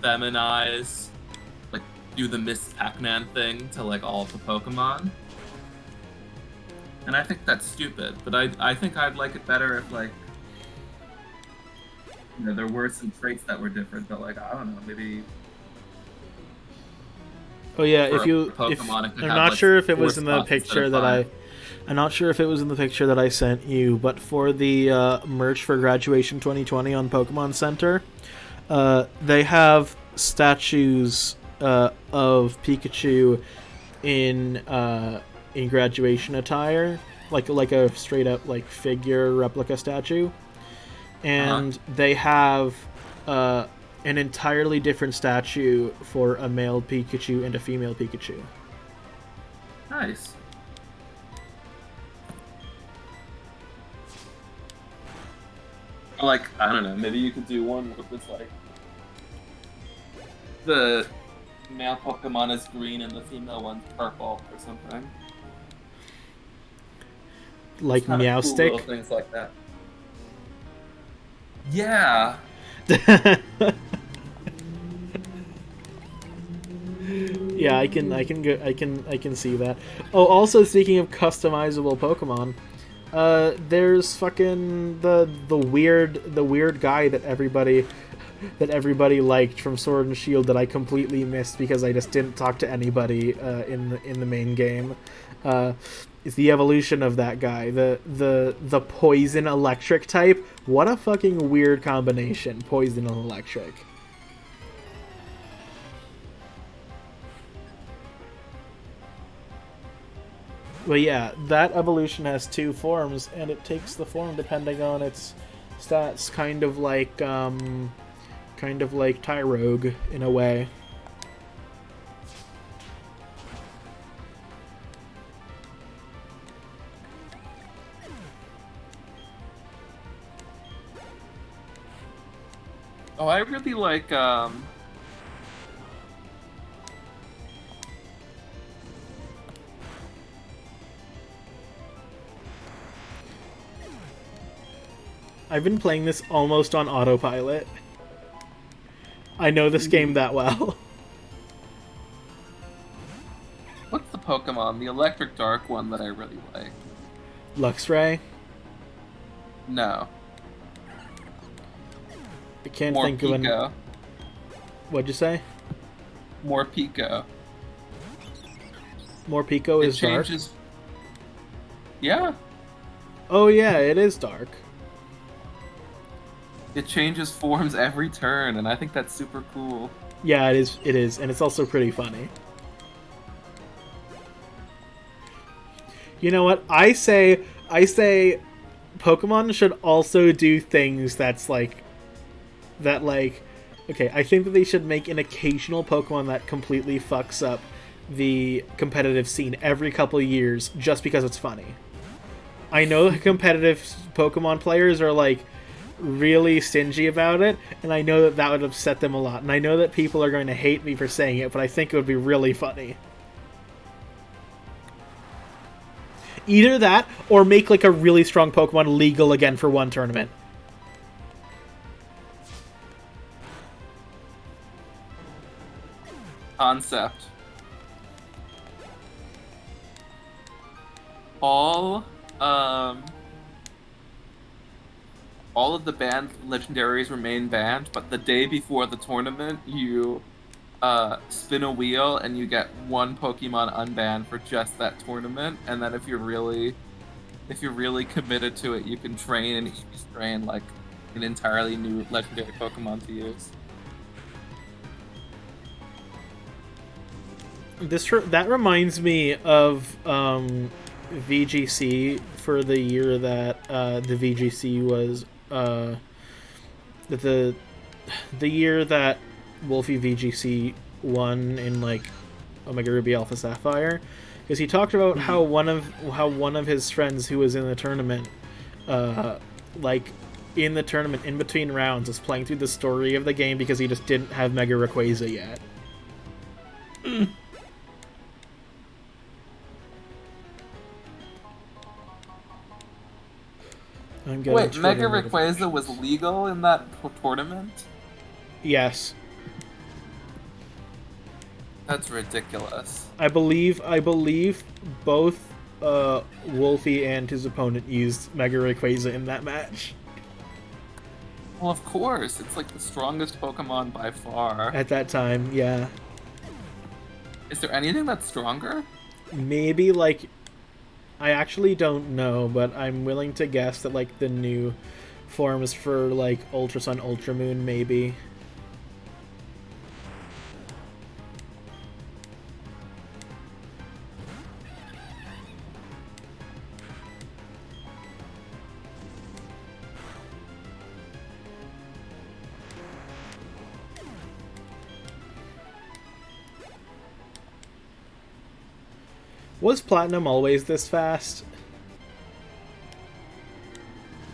feminize, like do the Miss Pac-Man thing to like all of the Pokemon. And I think that's stupid, but I think I'd like it better if like you know there were some traits that were different, but like I don't know, maybe Oh yeah, for if you, a if Pokemon it could I'm have, not like, sure if it 4 was in the spots instead picture of that 5. I'm not sure if it was in the picture that I sent you, but for the merch for Graduation 2020 on Pokemon Center, they have statues of Pikachu in graduation attire, like a straight up like figure replica statue, and they have an entirely different statue for a male Pikachu and a female Pikachu. Nice. Or, like, I don't know, maybe you could do one with this like the male Pokemon is green and the female one's purple or something. Like Kind of cool little Meowstick. things like that. Yeah. Yeah, I can see that. Oh, also speaking of customizable Pokemon, there's fucking the weird guy that everybody liked from Sword and Shield that I completely missed because I just didn't talk to anybody in the main game. Is the evolution of that guy, the poison electric type. What a fucking weird combination, poison and electric. But yeah, that evolution has 2 forms, and it takes the form depending on its stats, kind of like Tyrogue in a way. Oh, I really like I've been playing this almost on autopilot. I know this game that well. what's the Pokemon? The electric dark one that I really like. Luxray? No. I can't More think of an... Pico. What'd you say? More Pico. Morpeko It is dark? changes. Yeah. Oh yeah, it is dark. It changes forms every turn, and I think that's super cool. Yeah, it is, and it's also pretty funny. You know what? I say Pokemon should also do things okay, I think that they should make an occasional Pokemon that completely fucks up the competitive scene every couple of years just because it's funny. I know competitive Pokemon players are like really stingy about it, and I know that would upset them a lot, and I know that people are going to hate me for saying it, but I think it would be really funny. Either that, or make like a really strong Pokemon legal again for one tournament. Concept. All all of the banned legendaries remain banned, but the day before the tournament, you spin a wheel and you get one Pokemon unbanned for just that tournament. And then if you're really committed to it, you can train and EV train like an entirely new legendary Pokemon to use. That reminds me of VGC for the year that the VGC was the year that Wolfie VGC won in like Omega Ruby Alpha Sapphire, because he talked about how one of his friends who was in the tournament, like in the tournament in between rounds, was playing through the story of the game because he just didn't have Mega Rayquaza yet. Wait, Mega Rayquaza was legal in that tournament? Yes. That's ridiculous. I believe both Wolfie and his opponent used Mega Rayquaza in that match. Well, of course. It's like the strongest Pokemon by far. At that time, yeah. Is there anything that's stronger? Maybe, like... I actually don't know, but I'm willing to guess that, like, the new forms for, like, Ultra Sun, Ultra Moon, maybe. Was Platinum always this fast?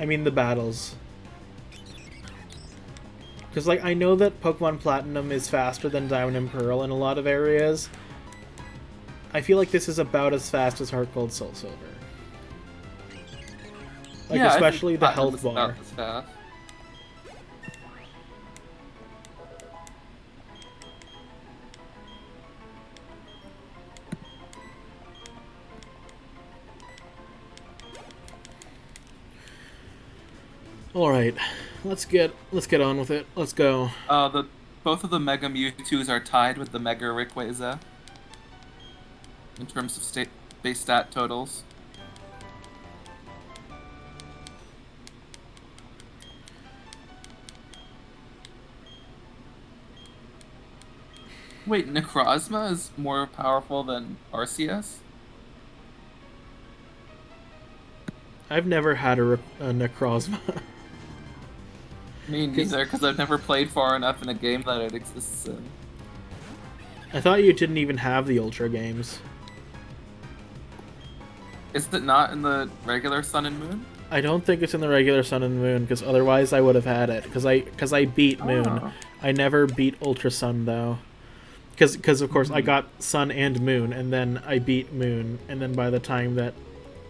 I mean, the battles. Because, like, I know that Pokemon Platinum is faster than Diamond and Pearl in a lot of areas. I feel like this is about as fast as Heart Gold, Soul Silver. Like, yeah, especially the Platinum health is bar. about as fast. All right, let's get on with it. Let's go. Both of the Mega Mewtwo's are tied with the Mega Rayquaza in terms of base stat totals. Wait, Necrozma is more powerful than Arceus? I've never had a Necrozma. Me neither, because I've never played far enough in a game that it exists in. I thought you didn't even have the Ultra games. Is it not in the regular Sun and Moon? I don't think it's in the regular Sun and Moon, because otherwise I would have had it. Because I beat Moon. Oh. I never beat Ultra Sun though. Because of course I got Sun and Moon, and then I beat Moon, and then by the time that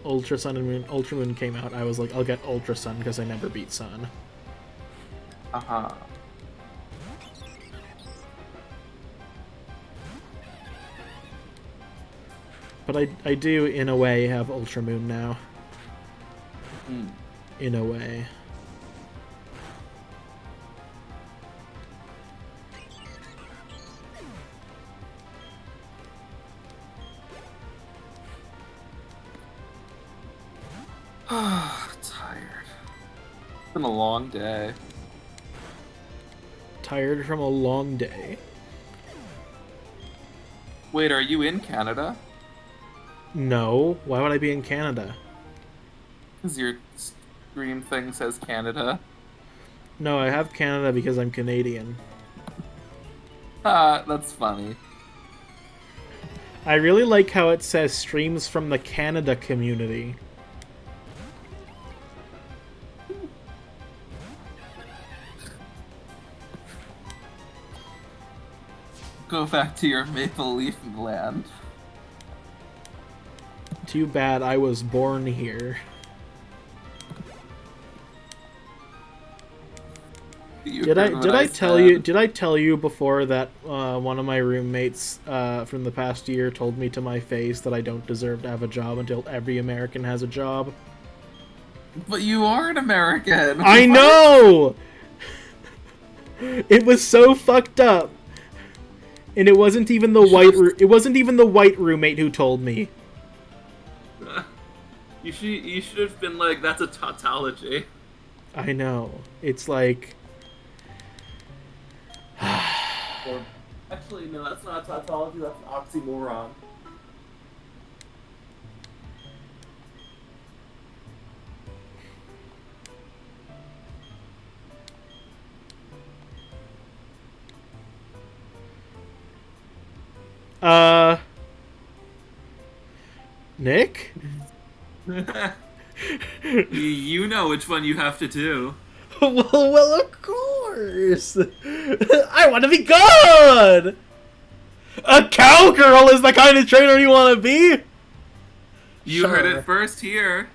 Ultra Sun and Moon, Ultra Moon came out, I was like, I'll get Ultra Sun because I never beat Sun. Uh-huh. But I do, in a way, have Ultra Moon now. Mm. In a way. Tired. It's been a long day. Tired from a long day. Wait, are you in Canada? No. Why would I be in Canada? Because your stream thing says Canada. No, I have Canada because I'm Canadian. Ah, that's funny. I really like how it says streams from the Canada community. Go back to your Maple Leaf land. Too bad I was born here. Did I tell you before that one of my roommates from the past year told me to my face that I don't deserve to have a job until every American has a job? But you are an American. I What? know! It was so fucked up. And it wasn't even the white roommate who told me. You should have been like, that's a tautology. I know. It's like Or, actually, no, that's not a tautology. That's an oxymoron. Nick? You know which one you have to do. well, of course. I want to be good. A cowgirl is the kind of trainer you want to be. You Sure. heard it first here.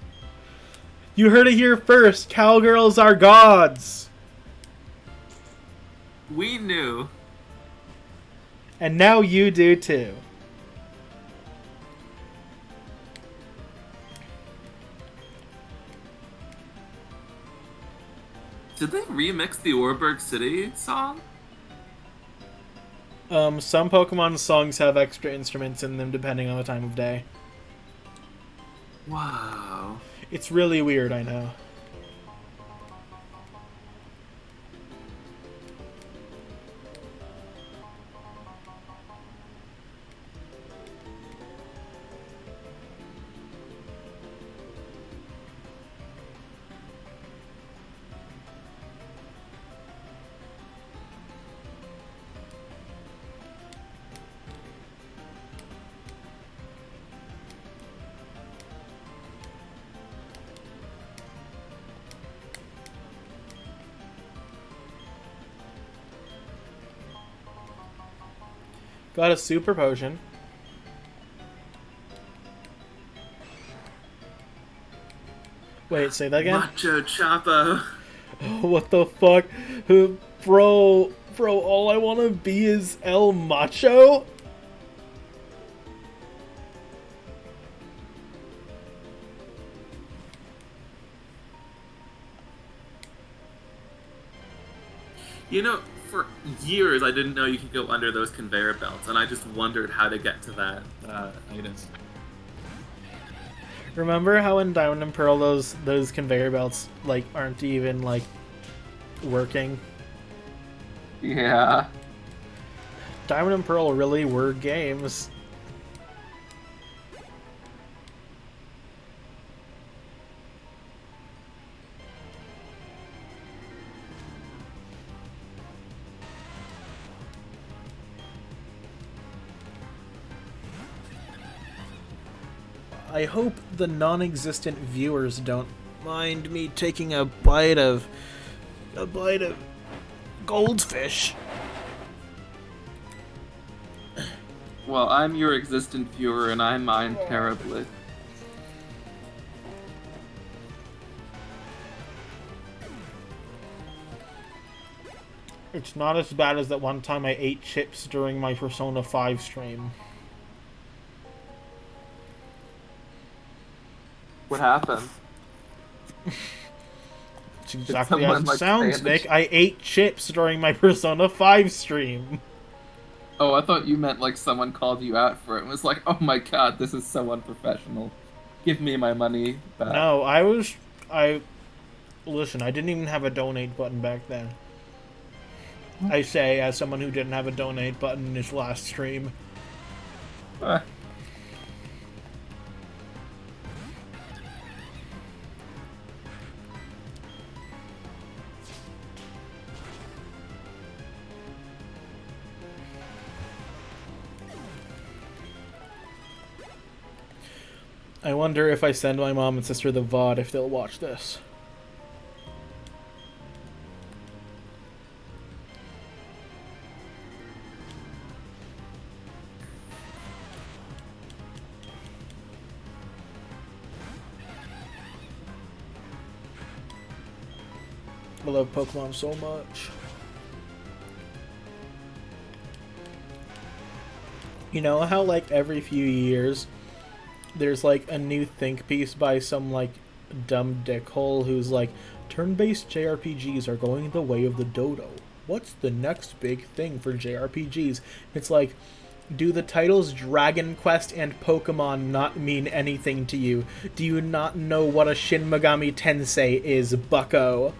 You heard it here first. Cowgirls are gods. We knew. And now you do too. Did they remix the Orberg City song? Some Pokemon songs have extra instruments in them depending on the time of day. Wow. It's really weird, I know. Got a super potion. Wait, say that again? Macho Chapo. What the fuck? Bro, all I want to be is El Macho? You know, for years I didn't know you could go under those conveyor belts, and I just wondered how to get to that item. Remember how in Diamond and Pearl those conveyor belts like aren't even like working? Yeah. Diamond and Pearl really were games. I hope the non-existent viewers don't mind me taking a bite of goldfish. Well, I'm your existent viewer, and I mind terribly. It's not as bad as that one time I ate chips during my Persona 5 stream. What happened? It's exactly as someone, it like, sounds, say in the Nick. I ate chips during my Persona 5 stream. Oh, I thought you meant like someone called you out for it and was like, "Oh my god, this is so unprofessional. Give me my money back." No, listen, I didn't even have a donate button back then. I say, as someone who didn't have a donate button in his last stream. I wonder if I send my mom and sister the VOD if they'll watch this. I love Pokemon so much. You know how like every few years there's like a new think piece by some like dumb dickhole who's like, turn-based JRPGs are going the way of the dodo. What's the next big thing for JRPGs? It's like, do the titles Dragon Quest and Pokemon not mean anything to you? Do you not know what a Shin Megami Tensei is, bucko?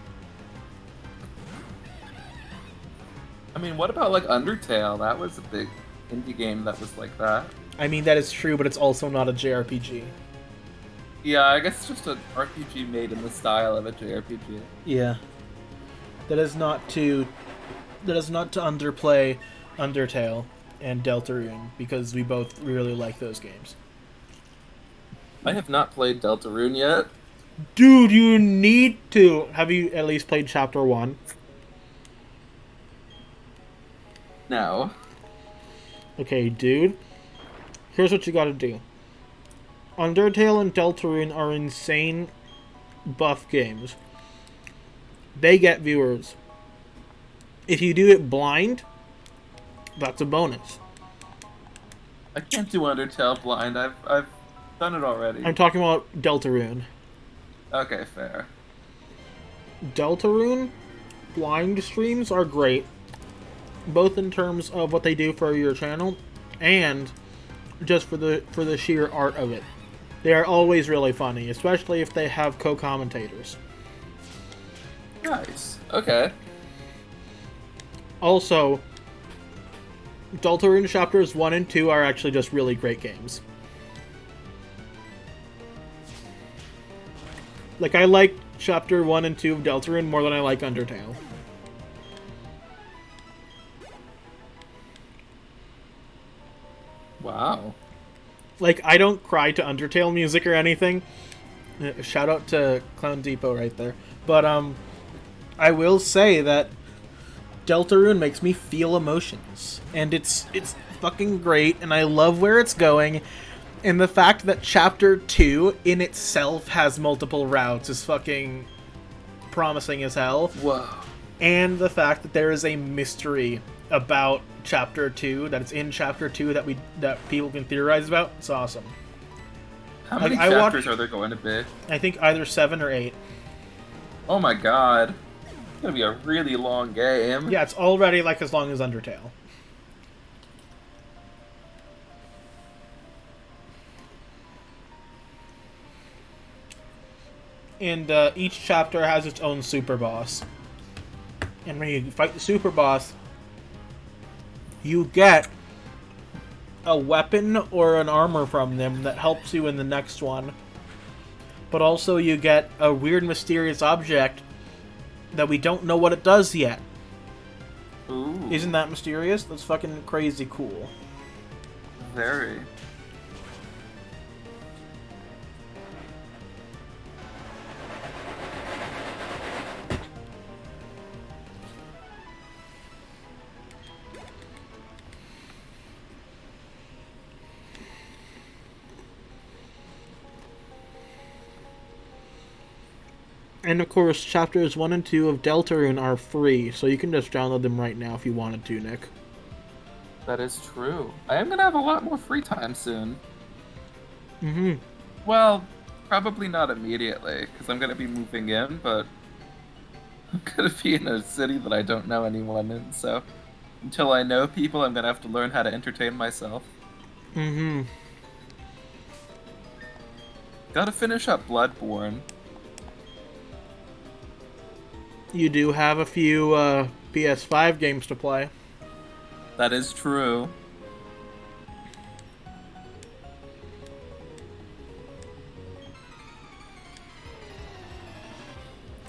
I mean, what about, like, Undertale? That was a big indie game that was like that. I mean, that is true, but it's also not a JRPG. Yeah, I guess it's just an RPG made in the style of a JRPG. Yeah. That is not to underplay Undertale and Deltarune, because we both really like those games. I have not played Deltarune yet. Dude, you need to! Have you at least played Chapter 1? No. Okay, dude. Here's what you gotta do. Undertale and Deltarune are insane buff games. They get viewers. If you do it blind, that's a bonus. I can't do Undertale blind. I've done it already. I'm talking about Deltarune. Okay, fair. Deltarune blind streams are great, both in terms of what they do for your channel and just for the sheer art of it. They are always really funny, especially if they have co-commentators. Nice. Okay. Also, Deltarune chapters 1 and 2 are actually just really great games. Like, I like chapter 1 and 2 of Deltarune more than I like Undertale. Wow. Like, I don't cry to Undertale music or anything. Shout out to Clown Depot right there. But, I will say that Deltarune makes me feel emotions. And it's fucking great, and I love where it's going. And the fact that Chapter 2 in itself has multiple routes is fucking promising as hell. Whoa. And the fact that there is a mystery about Chapter 2, that it's in Chapter 2 that people can theorize about, it's awesome. How many I chapters are there going to be? I think either 7 or 8. Oh my god. It's gonna be a really long game. Yeah, it's already like as long as Undertale. And each chapter has its own super boss. And when you fight the super boss, you get a weapon or an armor from them that helps you in the next one. But also you get a weird mysterious object that we don't know what it does yet. Ooh. Isn't that mysterious? That's fucking crazy cool. Very. And of course, chapters 1 and 2 of Deltarune are free, so you can just download them right now if you wanted to, Nick. That is true. I am gonna have a lot more free time soon. Mm-hmm. Well, probably not immediately, because I'm gonna be moving in, but I'm gonna be in a city that I don't know anyone in, so until I know people, I'm gonna have to learn how to entertain myself. Mm-hmm. Gotta finish up Bloodborne. You do have a few PS5 games to play. That is true.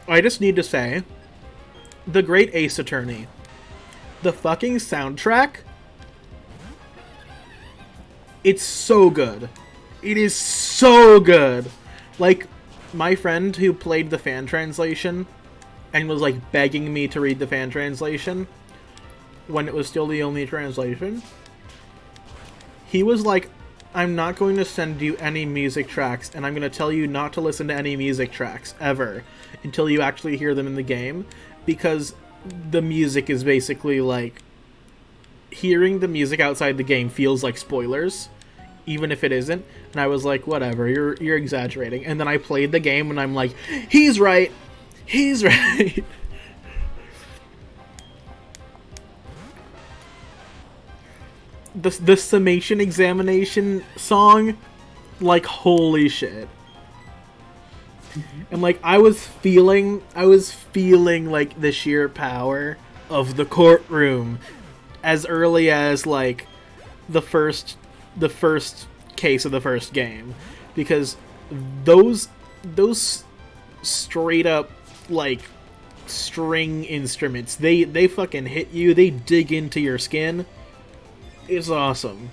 I just need to say, the Great Ace Attorney. The fucking soundtrack? It's so good. It is so good. Like, my friend who played the fan translation and was like begging me to read the fan translation when it was still the only translation, he was like, I'm not going to send you any music tracks, and I'm going to tell you not to listen to any music tracks ever until you actually hear them in the game, because the music is basically like, hearing the music outside the game feels like spoilers, even if it isn't. And I was like, whatever, you're exaggerating. And then I played the game, and I'm like, he's right. He's right. The summation examination song, like, holy shit. And like I was feeling like the sheer power of the courtroom as early as like the first case of the first game, because those straight up like string instruments, they fucking hit you, they dig into your skin. It's awesome.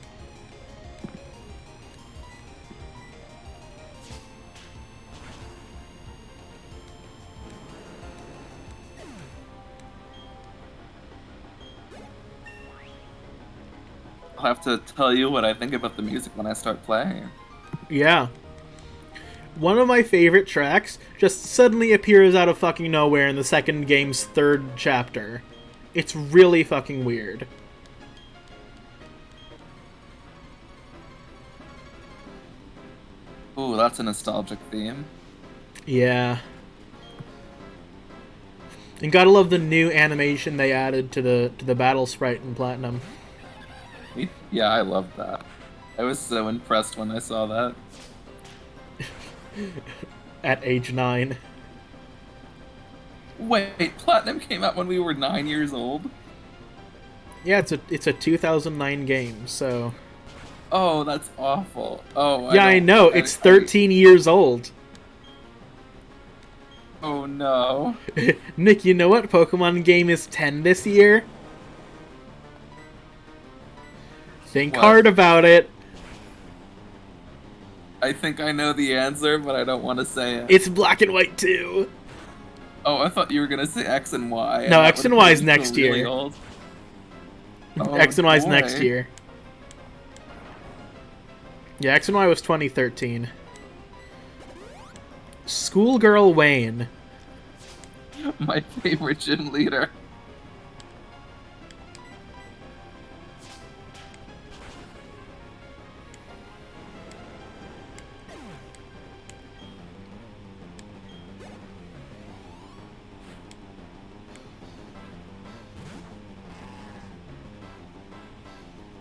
I'll have to tell you what I think about the music when I start playing. Yeah. One of my favorite tracks just suddenly appears out of fucking nowhere in the second game's third chapter. It's really fucking weird. Ooh, that's a nostalgic theme. Yeah. And gotta love the new animation they added to the battle sprite in Platinum. Yeah, I love that. I was so impressed when I saw that. At age 9. Wait, Platinum came out when we were 9 years old? Yeah, it's a 2009 game, so... Oh, that's awful. Oh, yeah, I know. It's 13 years old. Oh, no. Nick, you know what Pokemon game is 10 this year? Think hard about it. I think I know the answer, but I don't want to say it. It's Black and White 2. Oh, I thought you were going to say X and Y. No, X and Y is next really year. Old. Oh, X and Y is boy. next year. Yeah, X and Y was 2013. Schoolgirl Wayne. My favorite gym leader.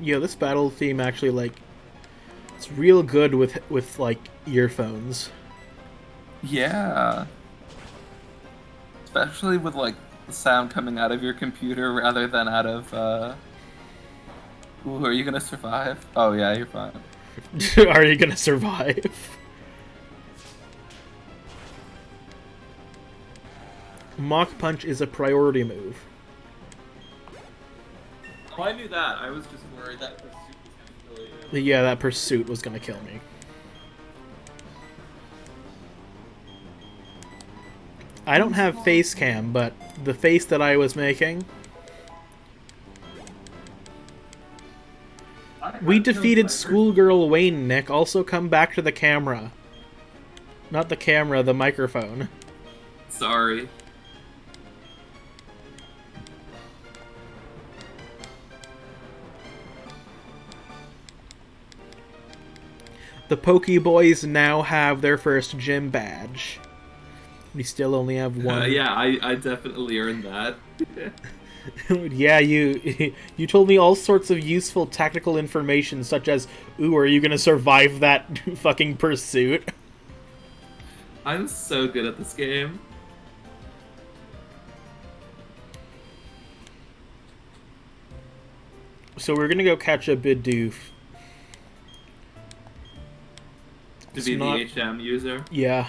Yo, this battle theme actually, like, it's real good with like earphones. Yeah. Especially with like the sound coming out of your computer rather than out of Ooh, are you gonna survive? Oh yeah, you're fine. Are you gonna survive? Mach Punch is a priority move. Oh, I knew that. I was just worried that Pursuit was gonna kill you. Yeah, that Pursuit was gonna kill me. I don't have face cam, but the face that I was making... We defeated Schoolgirl Wayne, Nick. Also come back to the camera. Not the camera, the microphone. Sorry. The Pokéboys now have their first gym badge. We still only have one. Yeah, I definitely earned that. Yeah, you told me all sorts of useful tactical information, such as, ooh, are you gonna survive that fucking pursuit? I'm so good at this game. So we're gonna go catch a Bidoof. To be the HM user? Yeah.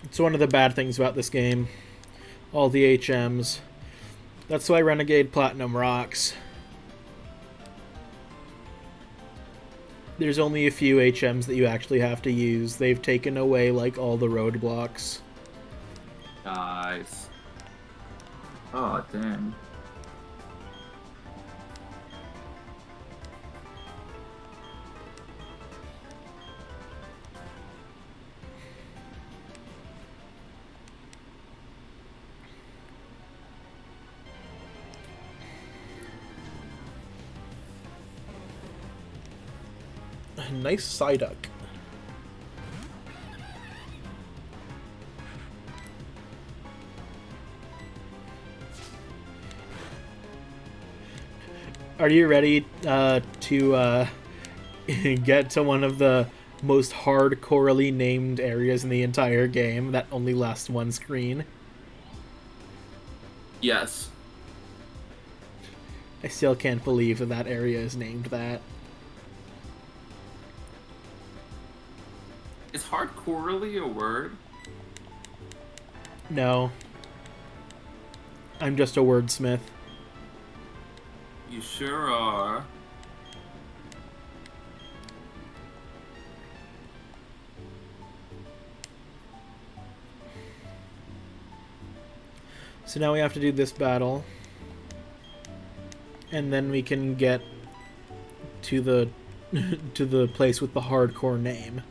It's one of the bad things about this game. All the HMs. That's why Renegade Platinum rocks. There's only a few HMs that you actually have to use. They've taken away, like, all the roadblocks. Nice. Oh, damn. Nice Psyduck. Are you ready to get to one of the most hardcorely named areas in the entire game that only lasts one screen? Yes. I still can't believe that that area is named that. Is hardcorely a word? No. I'm just a wordsmith. You sure are. So now we have to do this battle. And then we can get to the to the place with the hardcore name.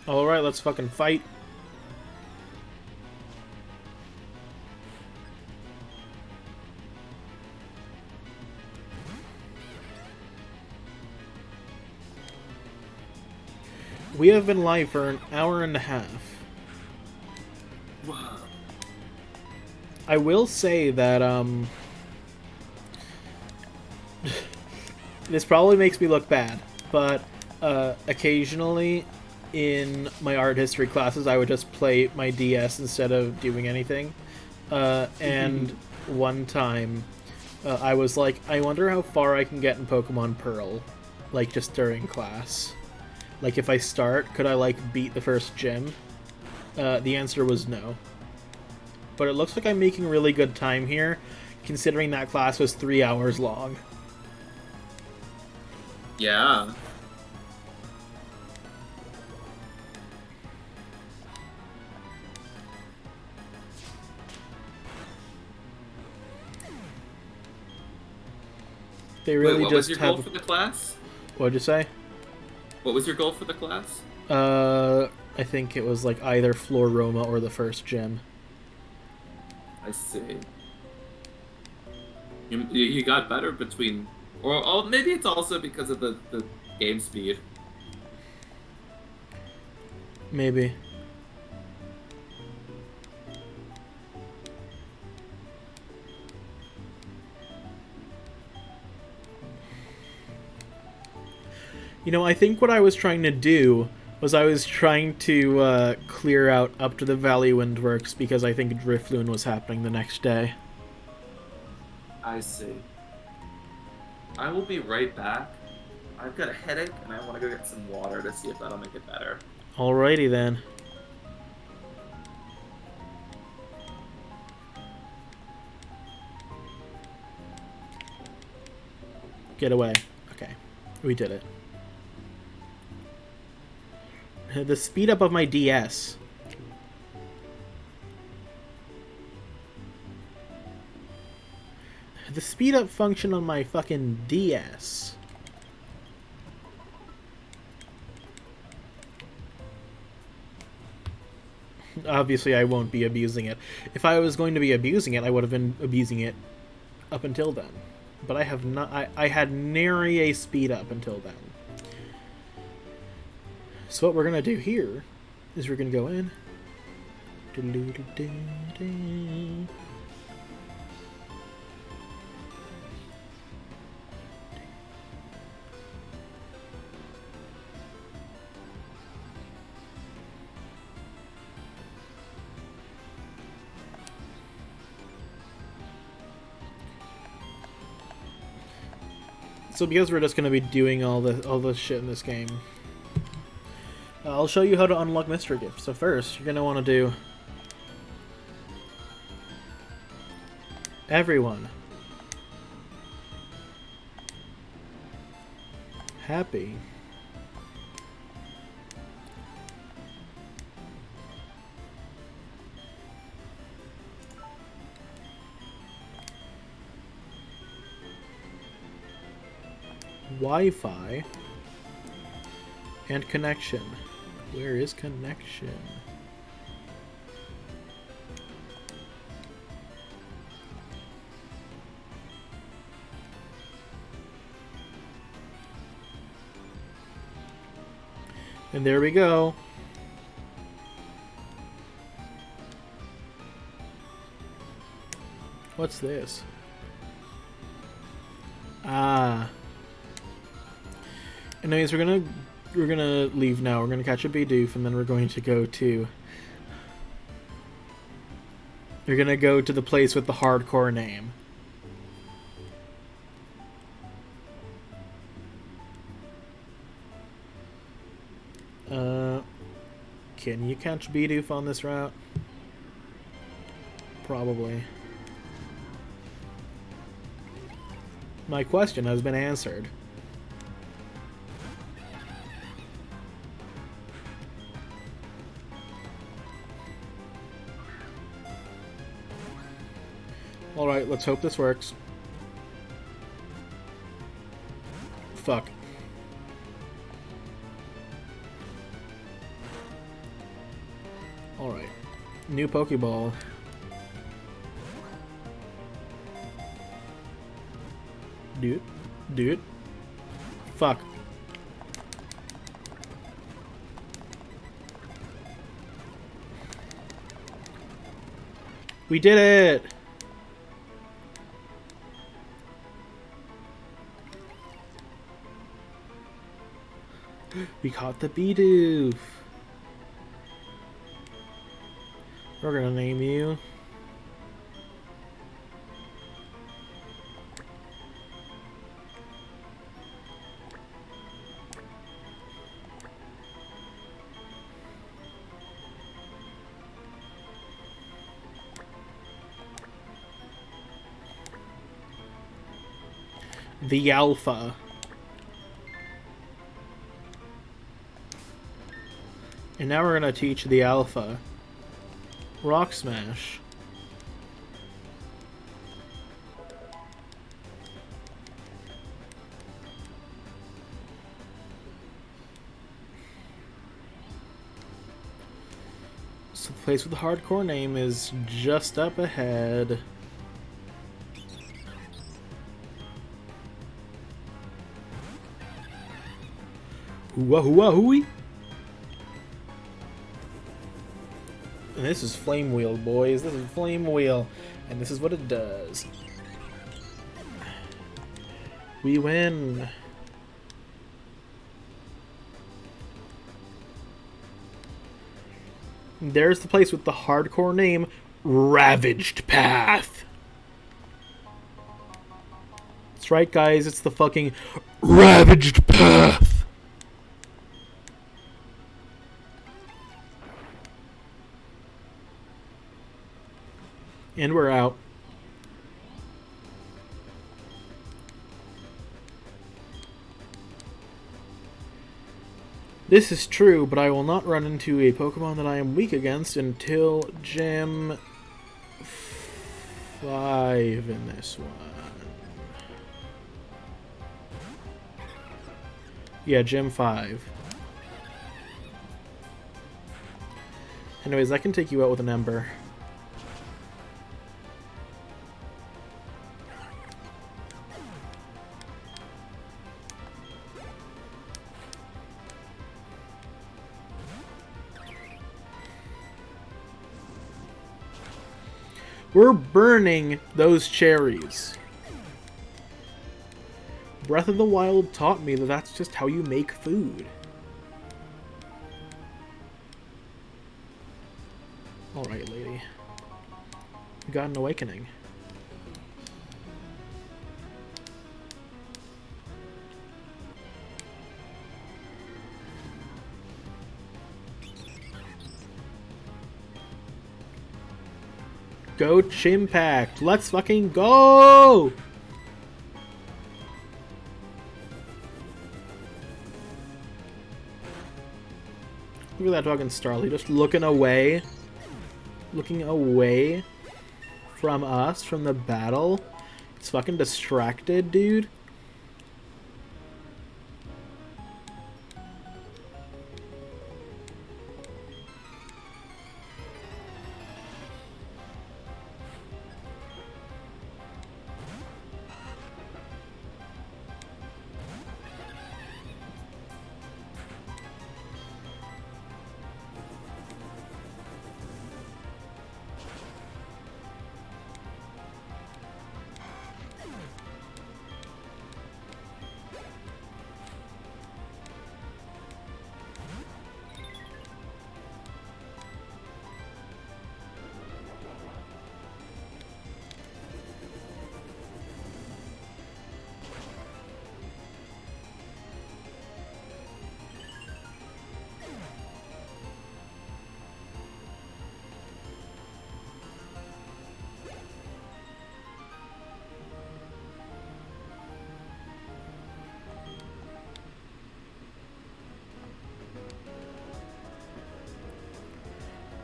Alright, let's fucking fight. We have been live for an hour and a half. Wow. I will say that, this probably makes me look bad, but, occasionally in my art history classes I would just play my DS instead of doing anything. And one time, I was like, I wonder how far I can get in Pokemon Pearl, like, just during class. Like, if I start, could I, like, beat the first gym? The answer was no. But it looks like I'm making really good time here, considering that class was 3 hours long. Yeah. They really Wait, what just was your have... goal for the class? What'd you say? What was your goal for the class? I think it was, like, either Floroma or the first gym. I see. You got better between... Or oh, maybe it's also because of the game speed. Maybe. You know, I think what I was trying to do was I was trying to clear out up to the Valley Windworks because I think Drifloon was happening the next day. I see. I will be right back. I've got a headache and I want to go get some water to see if that'll make it better. Alrighty then. Get away. Okay. We did it. The speed up of my DS. The speed up function on my fucking DS. Obviously, I won't be abusing it. If I was going to be abusing it, I would have been abusing it up until then. But I have not. I had nary a speed up until then. So what we're gonna do here is we're gonna go in. So because we're just gonna be doing all the shit in this game, I'll show you how to unlock mystery gifts. So first, you're gonna want to do everyone happy. Wi-Fi and connection. Where is connection? And there we go. What's this? Ah. Anyways, we're gonna leave now. We're gonna catch a Bidoof, and then we're going to go to. We're gonna go to the place with the hardcore name. Can you catch Bidoof on this route? Probably. My question has been answered. Alright, let's hope this works. Fuck. Alright. New Pokeball. Dude. Fuck. We did it! We caught the Bidoof. We're gonna name you the Alpha. And now we're gonna teach the Alpha Rock Smash. So the place with the hardcore name is just up ahead. Hooah hooah hooey! And this is Flame Wheel, boys. This is Flame Wheel. And this is what it does. We win. There's the place with the hardcore name, Ravaged Path. That's right, guys. It's the fucking Ravaged Path. And we're out. This is true, but I will not run into a Pokemon that I am weak against until Gym 5 in this one. Yeah, Gym 5. Anyways, I can take you out with an Ember. We're burning those cherries. Breath of the Wild taught me that that's just how you make food. Alright, lady. You got an awakening. Go Chimpact! Let's fucking go! Look at that fucking Starly just looking away. Looking away from us, from the battle. It's fucking distracted, dude.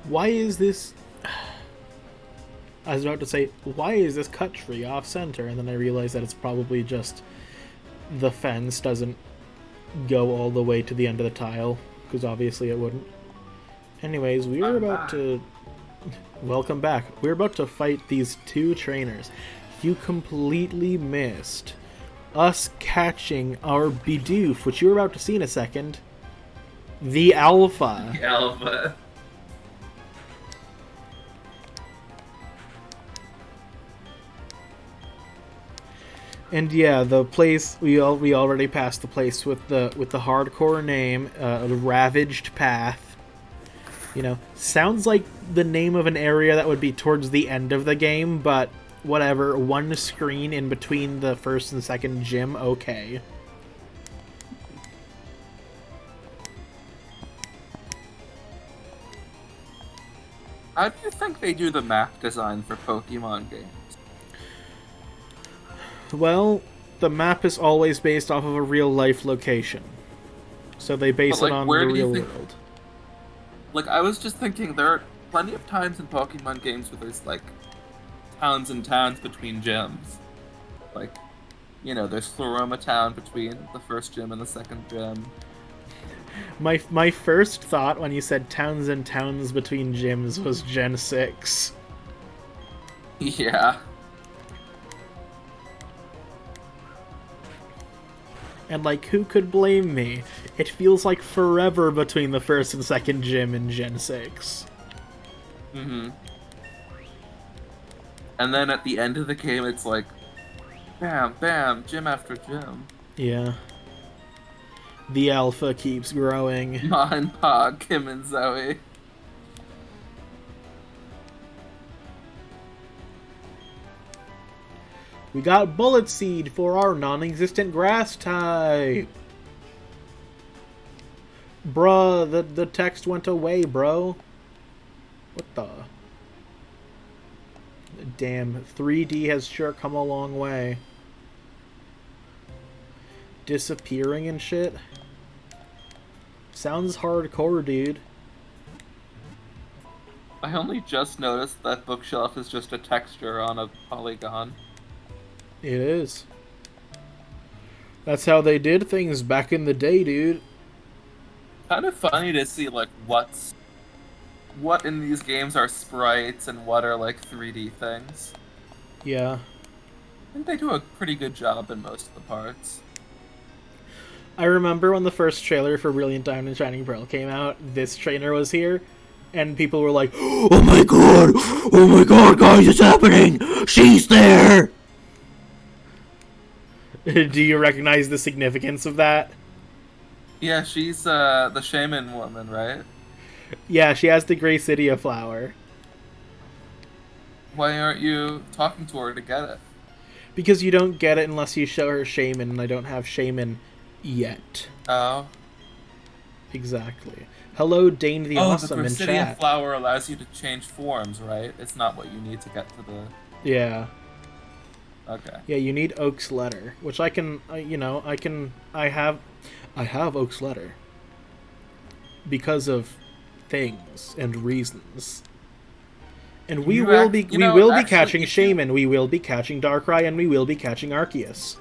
Why is this... I was about to say, why is this cut tree off-center? And then I realized that it's probably just the fence doesn't go all the way to the end of the tile, because obviously it wouldn't. Anyways, we are about to... Welcome back. We're about to fight these two trainers. You completely missed us catching our Bidoof, which you're about to see in a second. The Alpha. The Alpha. And yeah, the place we already passed the place with the hardcore name, the Ravaged Path. You know, sounds like the name of an area that would be towards the end of the game, but whatever. One screen in between the first and second gym, okay. How do you think they do the map design for Pokemon games? Well, the map is always based off of a real-life location. So they base But, it like, on where the do you real think- world. Like, I was just thinking, there are plenty of times in Pokemon games where there's, like, towns and towns between gyms. Like, you know, there's Floroma Town between the first gym and the second gym. My first thought when you said towns and towns between gyms was Gen 6. Yeah. And, like, who could blame me? It feels like forever between the first and second gym in Gen 6. Mm-hmm. And then at the end of the game, it's like, bam, bam, gym after gym. Yeah. The Alpha keeps growing. Ma and Pa, Kim and Zoe. We got Bullet Seed for our non-existent grass type. Bruh, the text went away, bro. What the? Damn, 3D has sure come a long way. Disappearing and shit. Sounds hardcore, dude. I only just noticed that bookshelf is just a texture on a polygon. It is. That's how they did things back in the day, dude. Kind of funny to see, like, what in these games are sprites and what are, like, 3D things. Yeah. I think they do a pretty good job in most of the parts. I remember when the first trailer for Brilliant Diamond and Shining Pearl came out, this trainer was here, and people were like, oh my god, guys, it's happening! She's there! Do you recognize the significance of that? Yeah, she's the shaman woman, right? Yeah, she has the Graysidia flower. Why aren't you talking to her to get it? Because you don't get it unless you show her Shaman, and I don't have Shaman yet. Oh. Exactly. Hello, Dane the Awesome the in Graysidia chat. flower allows you to change forms, right? It's not what you need to get to the... Yeah. Okay. Yeah, you need Oak's letter, which I can, I have Oak's letter. Because of things and reasons. And we will be catching Shaman, we will be catching Darkrai, and we will be catching Arceus.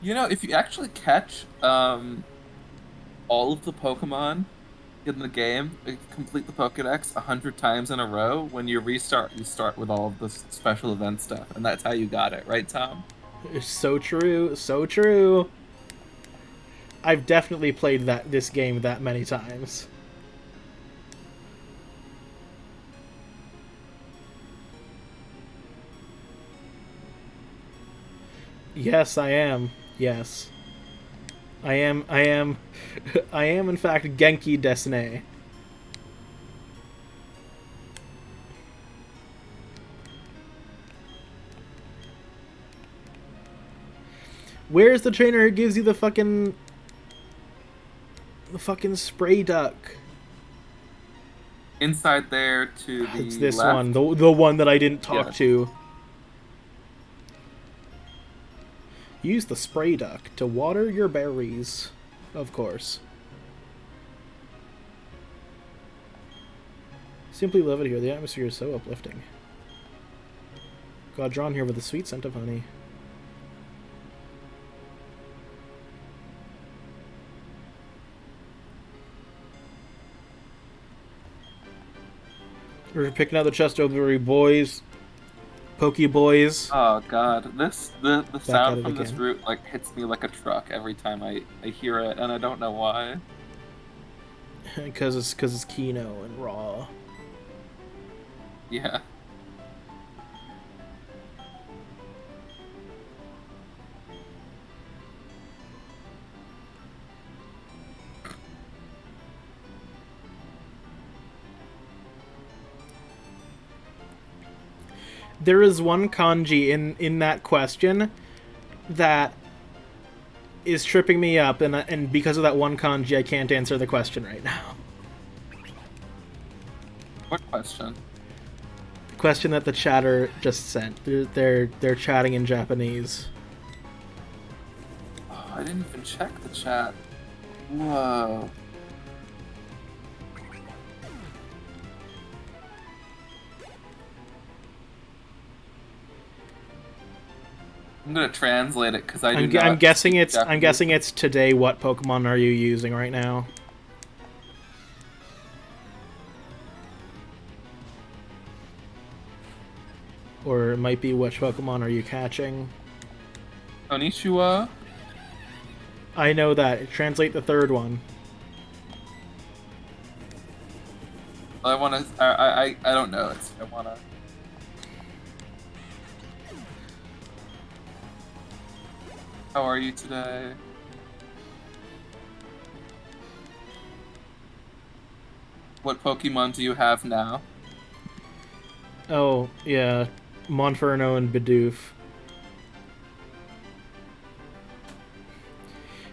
You know, if you actually catch all of the Pokemon in the game, complete the Pokédex 100 times in a row, when you restart, you start with all of the special event stuff, and that's how you got it, right, Tom? It's so true, so true. I've definitely played this game that many times. Yes, I am. Yes. I am in fact Genki Desne. Where's the trainer who gives you the fucking spray duck? Inside there to the It's this left. one, the one that I didn't talk Yeah. to. Use the spray duck to water your berries, of course. Simply love it here. The atmosphere is so uplifting. Got drawn here with the sweet scent of honey. We're picking out the Chesterbury boys. Pokéboys. Oh god, the at sound it from this again. route like hits me like a truck every time I hear it, and I don't know why. Because it's Kino and Raw. Yeah. There is one kanji in that question that is tripping me up, and because of that one kanji, I can't answer the question right now. What question? The question that the chatter just sent. They're chatting in Japanese. Oh, I didn't even check the chat. Whoa. I'm gonna translate it because I'm guessing it's today. What Pokemon are you using right now? Or it might be which Pokemon are you catching? Konnichiwa. I know that. Translate the third one. I wanna. I don't know. I wanna. How are you today? What Pokemon do you have now? Oh, yeah. Monferno and Bidoof.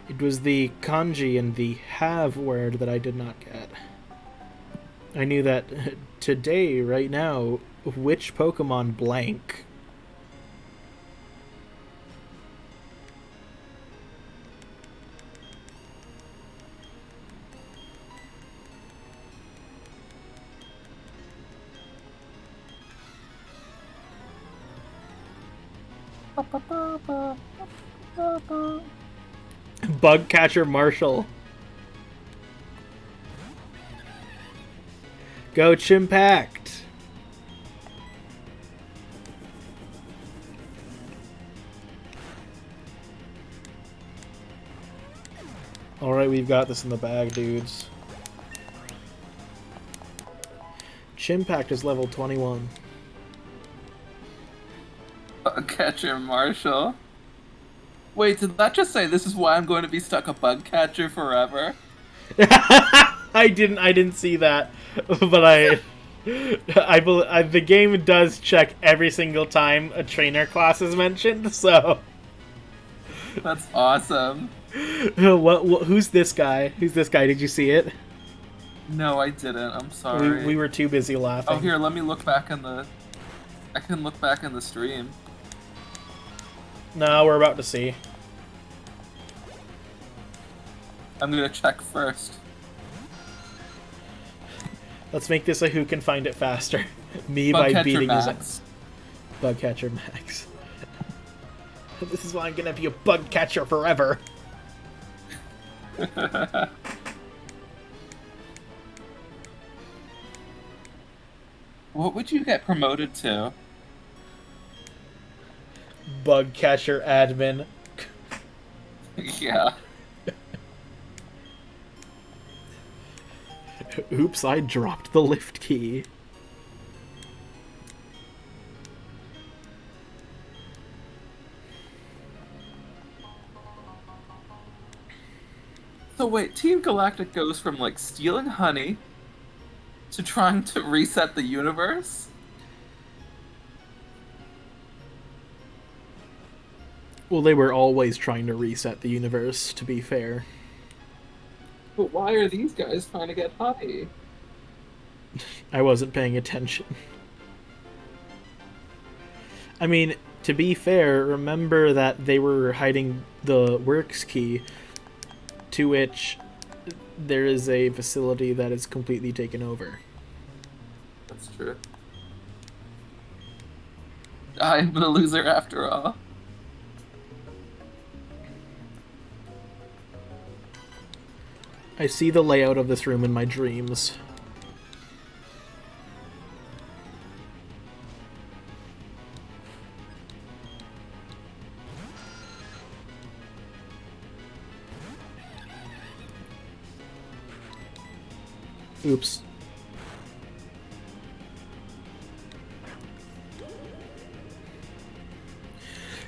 It was the kanji and the have word that I did not get. I knew that today, right now, which Pokemon blank. Bugcatcher Marshall. Go Chimpact. Alright, we've got this in the bag, dudes. Chimpact is level 21. Bugcatcher Marshall. Wait, did that just say this is why I'm going to be stuck a bugcatcher forever? I didn't see that, but the game does check every single time a trainer class is mentioned. So That's awesome. who's this guy? Who's this guy? Did you see it? No, I didn't. I'm sorry. We were too busy laughing. Oh, here, let me look back in the. I can look back in the stream. No, we're about to see. I'm gonna check first. Let's make this a who can find it faster. Me by beating Max. his Bugcatcher Max. This is why I'm gonna be a Bugcatcher forever. What would you get promoted to? Bugcatcher admin. Yeah. Oops, I dropped the lift key. So wait, Team Galactic goes from like stealing honey to trying to reset the universe? Well, they were always trying to reset the universe, to be fair. But why are these guys trying to get honey? I wasn't paying attention. I mean, to be fair, remember that they were hiding the works key, to which there is a facility that is completely taken over. That's true. I'm the loser after all. I see the layout of this room in my dreams. Oops.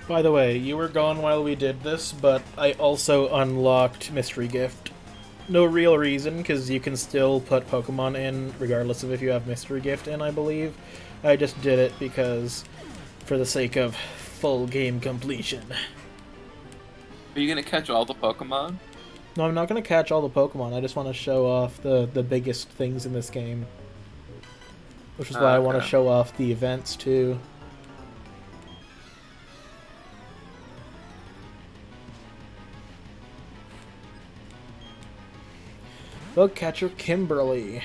By the way, you were gone while we did this, but I also unlocked Mystery Gift. No real reason, because you can still put Pokemon in, regardless of if you have Mystery Gift in, I believe. I just did it because, for the sake of full game completion. Are you gonna catch all the Pokemon? No, I'm not going to catch all the Pokemon, I just want to show off the biggest things in this game. Which is why I want to Okay. show off the events, too. Bugcatcher Kimberly.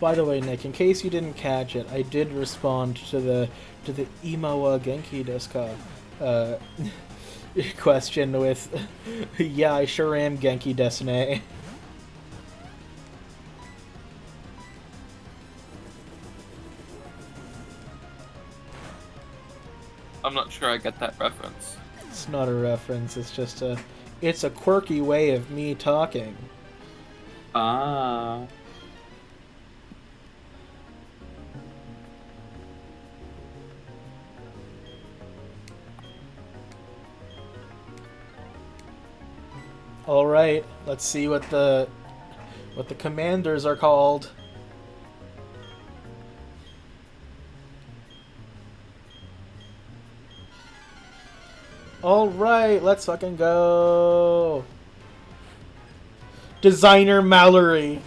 By the way, Nick, in case you didn't catch it, I did respond to the Imawa Genki desu ka question with, yeah, I sure am Genki desu ne. I'm not sure I get that reference. It's not a reference, it's a quirky way of me talking. Ah. Alright, let's see what the commanders are called. Alright, let's fucking go. Designer Mallory.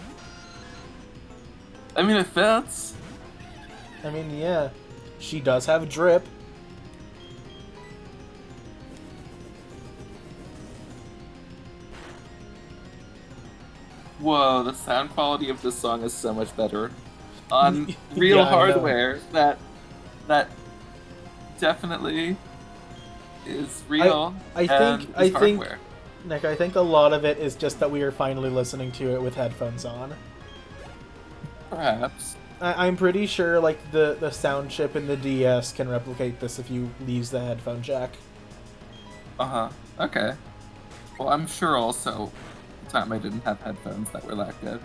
I mean, it fits. I mean, yeah. She does have drip. Whoa, the sound quality of this song is so much better on Yeah, real I know. hardware. That definitely is real. I and think- is I think- hardware. Nick, I think a lot of it is just that we are finally listening to it with headphones on. Perhaps. I'm pretty sure, like, the sound chip in the DS can replicate this if you use the headphone jack. Uh-huh. Okay. Well, I'm sure also the time I didn't have headphones that were that good.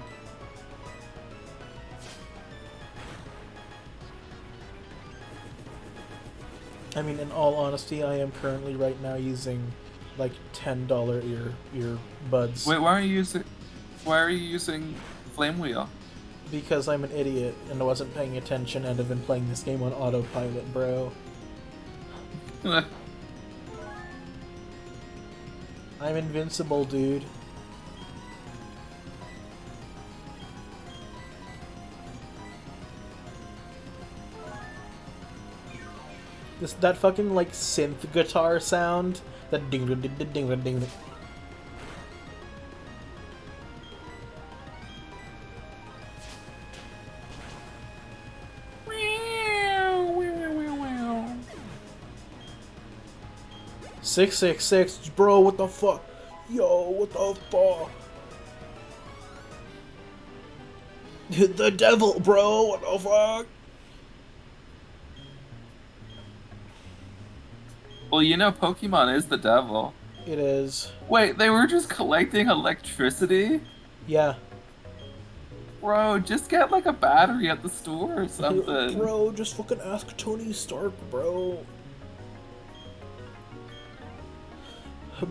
I mean, in all honesty, I am currently right now using, like, $10 earbuds. Wait, why are you using Flame Wheel? Because I'm an idiot and I wasn't paying attention and have been playing this game on autopilot, bro. I'm invincible, dude. That fucking, like, synth guitar sound, that ding ding ding ding ding ding. Six 666, bro, what the fuck? Yo, what the fuck? The devil, bro, what the fuck? Well, you know Pokemon is the devil. It is. Wait, they were just collecting electricity? Yeah. Bro, just get like a battery at the store or something. Bro, just fucking ask Tony Stark, bro.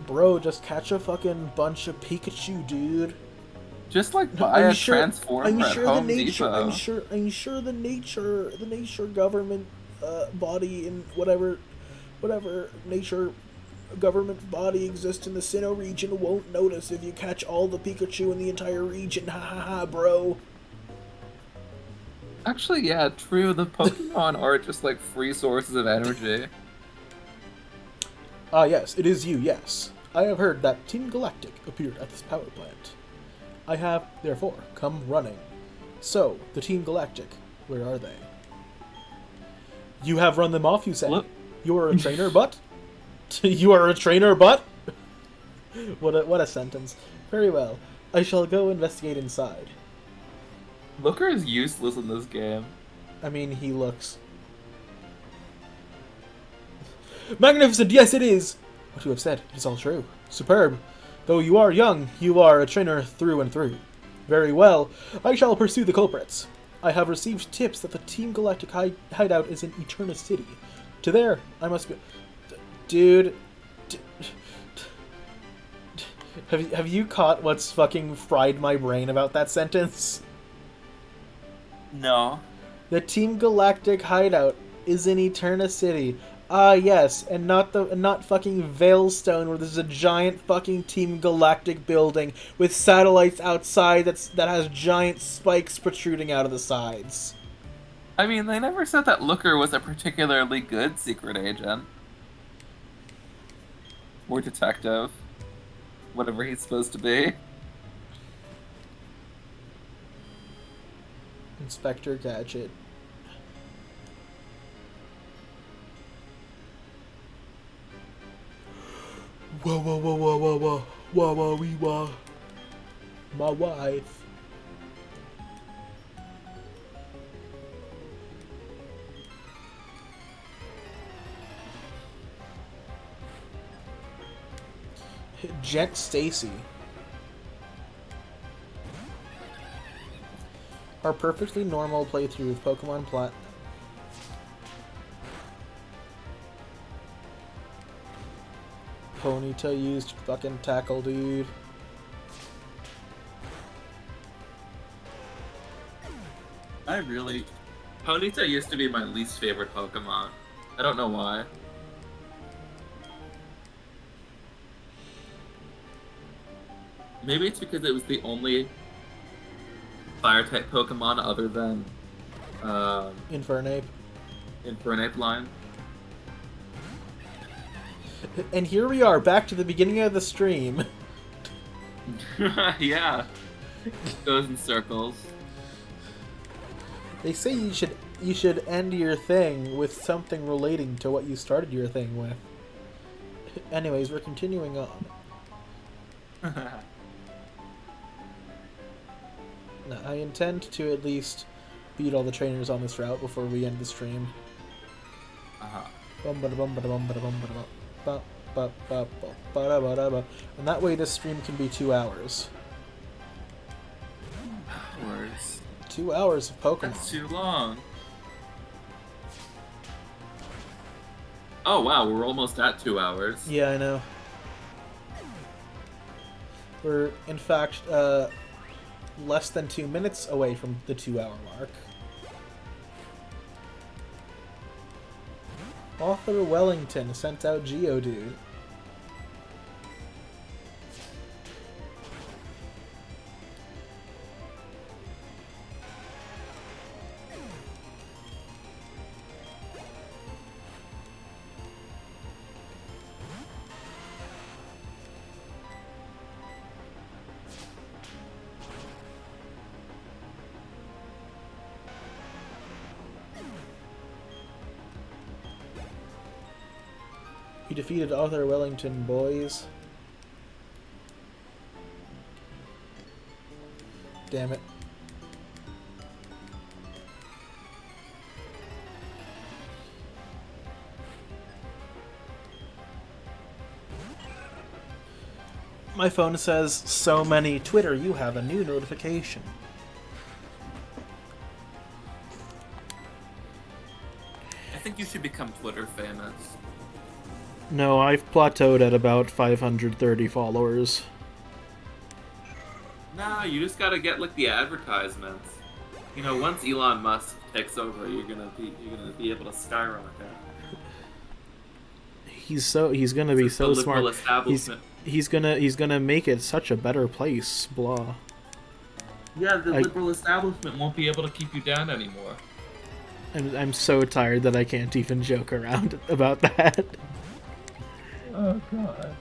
Bro, just catch a fucking bunch of Pikachu, dude. Just like buy a transformer I'm at sure Home the nature, Depot. I'm sure the nature government body in whatever nature government body exists in the Sinnoh region won't notice if you catch all the Pikachu in the entire region. Ha ha ha, bro. Actually, yeah, true. The Pokemon are just like free sources of energy. Ah, yes, it is you, yes. I have heard that Team Galactic appeared at this power plant. I have, therefore, come running. So, the Team Galactic, where are they? You have run them off, you say? Look. You are a trainer, but? You are a trainer, but? What a sentence. Very well. I shall go investigate inside. Looker is useless in this game. I mean, he looks... Magnificent, yes it is! What you have said, it is all true. Superb. Though you are young, you are a trainer through and through. Very well. I shall pursue the culprits. I have received tips that the Team Galactic hideout is in Eterna City. To there, I must go... Dude... Have you caught what's fucking fried my brain about that sentence? No. The Team Galactic hideout is in Eterna City. Ah, yes, and not fucking Veilstone, where there's a giant fucking Team Galactic building with satellites outside that has giant spikes protruding out of the sides. I mean, they never said that Looker was a particularly good secret agent. Or detective. Whatever he's supposed to be. Inspector Gadget. Whoa, whoa, whoa, whoa, whoa, whoa, whoa, whoa, wee, whoa. My wife. Jet Stacy. Our perfectly normal playthrough of Pokemon Platinum. Ponyta used fucking tackle, dude. Ponyta used to be my least favorite Pokemon. I don't know why. Maybe it's because it was the only Fire-type Pokemon other than Infernape. Infernape line. And here we are, back to the beginning of the stream. Yeah. Goes in circles. They say you should end your thing with something relating to what you started your thing with. Anyways, we're continuing on. Now, I intend to at least beat all the trainers on this route before we end the stream. And that way this stream can be 2 hours. Hours. 2 hours of Pokemon. That's too long. Oh wow, we're almost at 2 hours. Yeah, I know. We're, in fact, less than 2 minutes away from the 2 hour mark. Author Wellington sent out Geodude. You defeated Arthur Wellington, boys. Damn it. My phone says, so many. Twitter, you have a new notification. I think you should become Twitter famous. No, I've plateaued at about 530 followers. No, you just gotta get like the advertisements. You know, once Elon Musk takes over, you're gonna be able to skyrocket. He's gonna be so smart. He's gonna make it such a better place. Blah. Yeah, the Like, liberal establishment won't be able to keep you down anymore. I'm so tired that I can't even joke around about that. Oh god.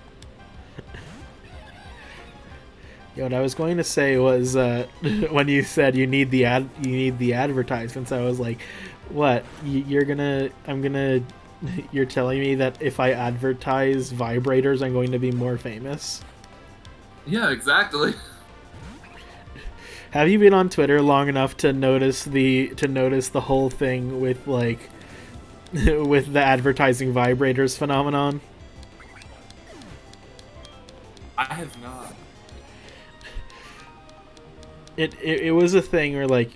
Yeah, what I was going to say was when you said you need the advertisements, I was like, what? You're telling me that if I advertise vibrators, I'm going to be more famous? Yeah, exactly. Have you been on Twitter long enough to notice the whole thing with like with the advertising vibrators phenomenon? I have not. It was a thing where like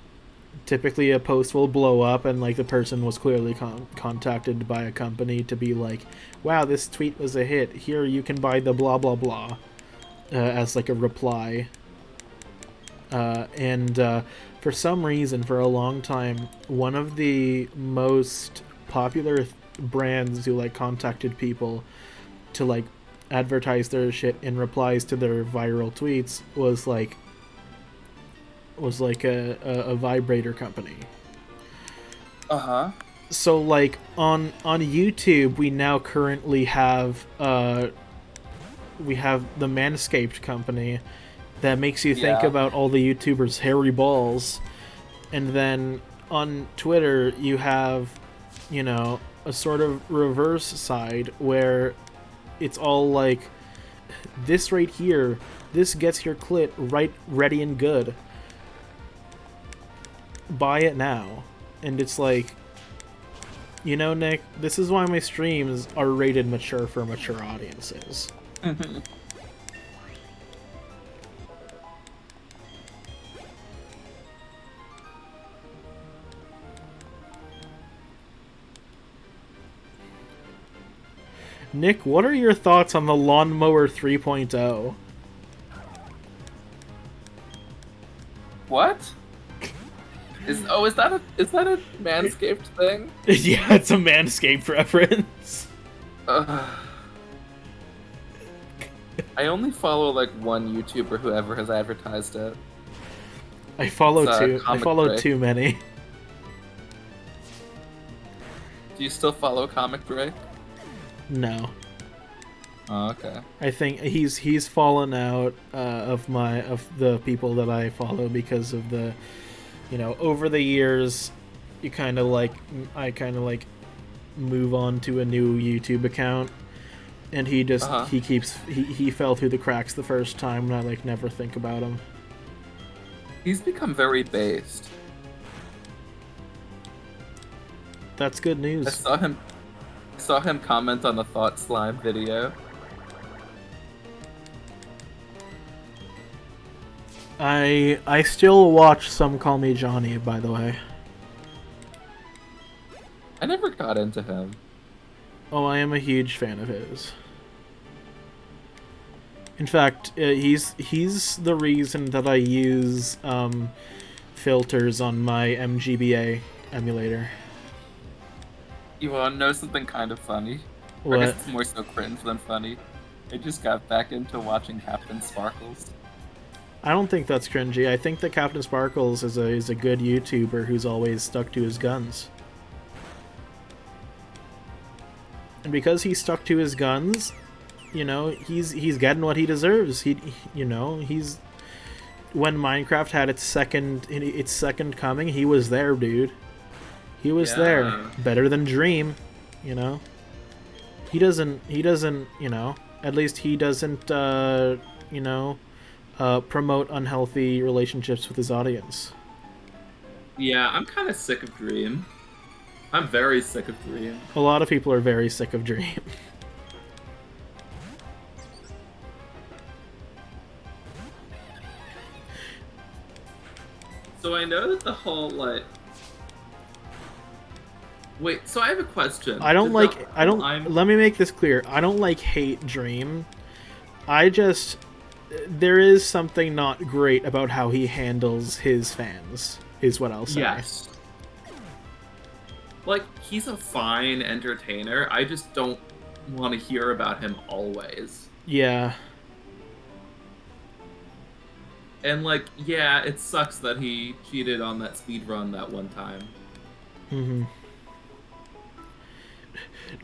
typically a post will blow up and like the person was clearly contacted by a company to be like, wow, this tweet was a hit, here you can buy the blah blah blah, as like a reply, and for some reason for a long time one of the most popular brands who like contacted people to like advertise their shit in replies to their viral tweets was like a vibrator company. Uh-huh. So like on YouTube we now currently have we have the Manscaped company that makes you think Yeah. about all the YouTubers' hairy balls, and then on Twitter you have, you know, a sort of reverse side where it's all like, this right here, this gets your clit right ready and good, buy it now. And it's like, you know, Nick, this is why my streams are rated mature for mature audiences. Nick, what are your thoughts on the Lawnmower 3.0? What? Is that a Manscaped thing? Yeah, it's a Manscaped reference. I only follow like one YouTuber who ever has advertised it. I follow It's, I Comic follow Break. too many. Do you still follow Comic Break? No. Oh, okay. I think he's fallen out of the people that I follow because of the, you know, over the years, I kind of like move on to a new YouTube account, and he just he fell through the cracks the first time, and I like never think about him. He's become very based. That's good news. I saw him comment on the Thought Slime video. I still watch Some Call Me Johnny, by the way. I never got into him. Oh, I am a huge fan of his. In fact, he's the reason that I use filters on my MGBA emulator. You want to know something kind of funny? What? I guess it's more so cringe than funny. I just got back into watching Captain Sparkles. I don't think that's cringy. I think that Captain Sparkles is a good YouTuber who's always stuck to his guns. And because he's stuck to his guns, you know, he's getting what he deserves. You know, he's, when Minecraft had its second coming, he was there, dude. He was there. Better than Dream, you know. He doesn't, you know, at least he doesn't you know, promote unhealthy relationships with his audience. Yeah, I'm kind of sick of Dream. I'm very sick of Dream. A lot of people are very sick of Dream. So I know that the whole, like... Wait, so I have a question. Let me make this clear. I don't like hate Dream. There is something not great about how he handles his fans, is what I'll say. Yes. Like, he's a fine entertainer. I just don't want to hear about him always. Yeah. And like, yeah, it sucks that he cheated on that speed run that one time. Mm-hmm.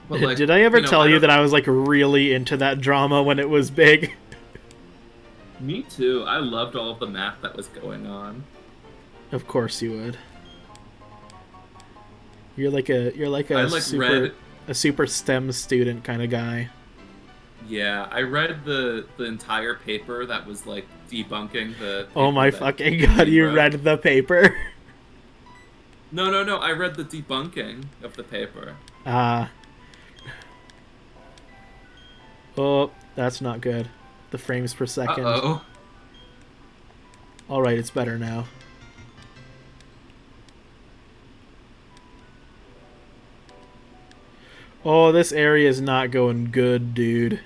But like, Did I ever tell you don't- that I was like really into that drama when it was big? Me too. I loved all of the math that was going on. Of course you would. You're like I a like super read. STEM student kind of guy. Yeah, I read the entire paper that was like debunking the Oh paper my that fucking god, he you wrote. read the paper. No. I read the debunking of the paper. Oh, that's not good. The frames per second. Uh-oh. Alright, it's better now. Oh, this area is not going good, dude.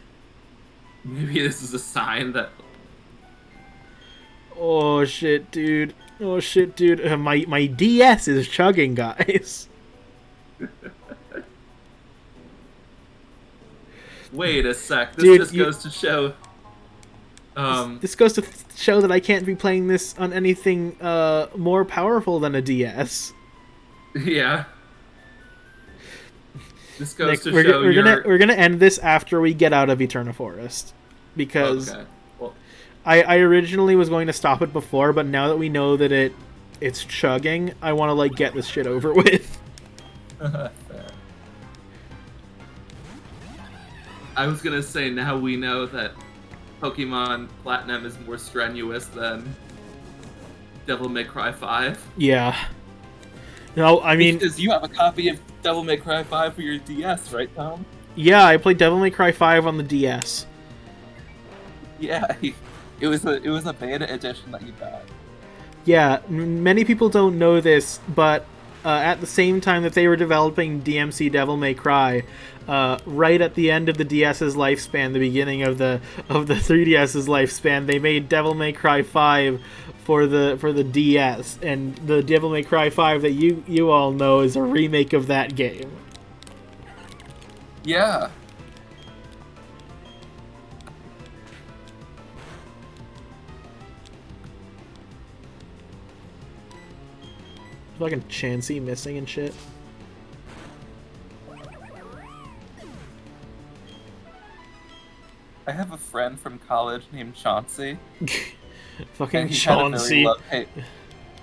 Maybe this is a sign that. Oh shit, dude. Oh shit, dude. My DS is chugging, guys. Wait a sec. This Dude, just goes to show. This goes to show that I can't be playing this on anything more powerful than a DS. Yeah. This goes Nick, to we're, show we're gonna end this after we get out of Eterna Forest, because Okay. Well, I originally was going to stop it before, but now that we know that it's chugging, I want to like get this shit over with. fair. I was gonna say, now we know that Pokemon Platinum is more strenuous than Devil May Cry 5. Yeah. No, I mean, Because you have a copy of Devil May Cry 5 for your DS, right, Tom? yeah, I played Devil May Cry 5 on the DS. Yeah, it was a beta edition that you got. Yeah, many people don't know this, but at the same time that they were developing DMC Devil May Cry, right at the end of the DS's lifespan, the beginning of the 3DS's lifespan, they made Devil May Cry 5 for the DS, and the Devil May Cry 5 that you all know is a remake of that game. Yeah. Fucking Chansey missing and shit. I have a friend from college named Chauncey. Fucking And Chauncey.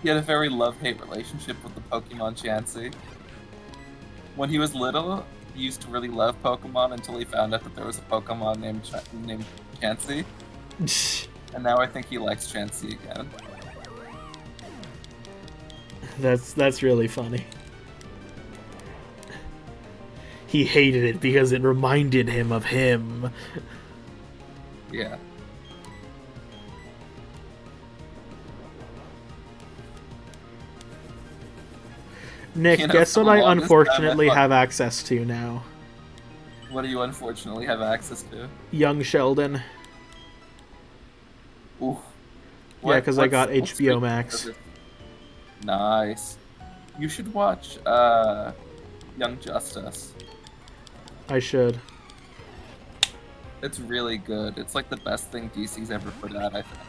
He had a very love-hate relationship with the Pokemon Chansey. When he was little, he used to really love Pokemon until he found out that there was a Pokemon named Chansey. And now I think he likes Chansey again. That's really funny. He hated it because it reminded him of him. Yeah. Nick, You know, guess for what the I longest time, unfortunately I thought- have access to now? What do you unfortunately have access to? Young Sheldon. Ooh. Yeah, because I got what's HBO good Max. of it? Nice. You should watch Young Justice. I should. It's really good. It's like the best thing DC's ever put out, I think.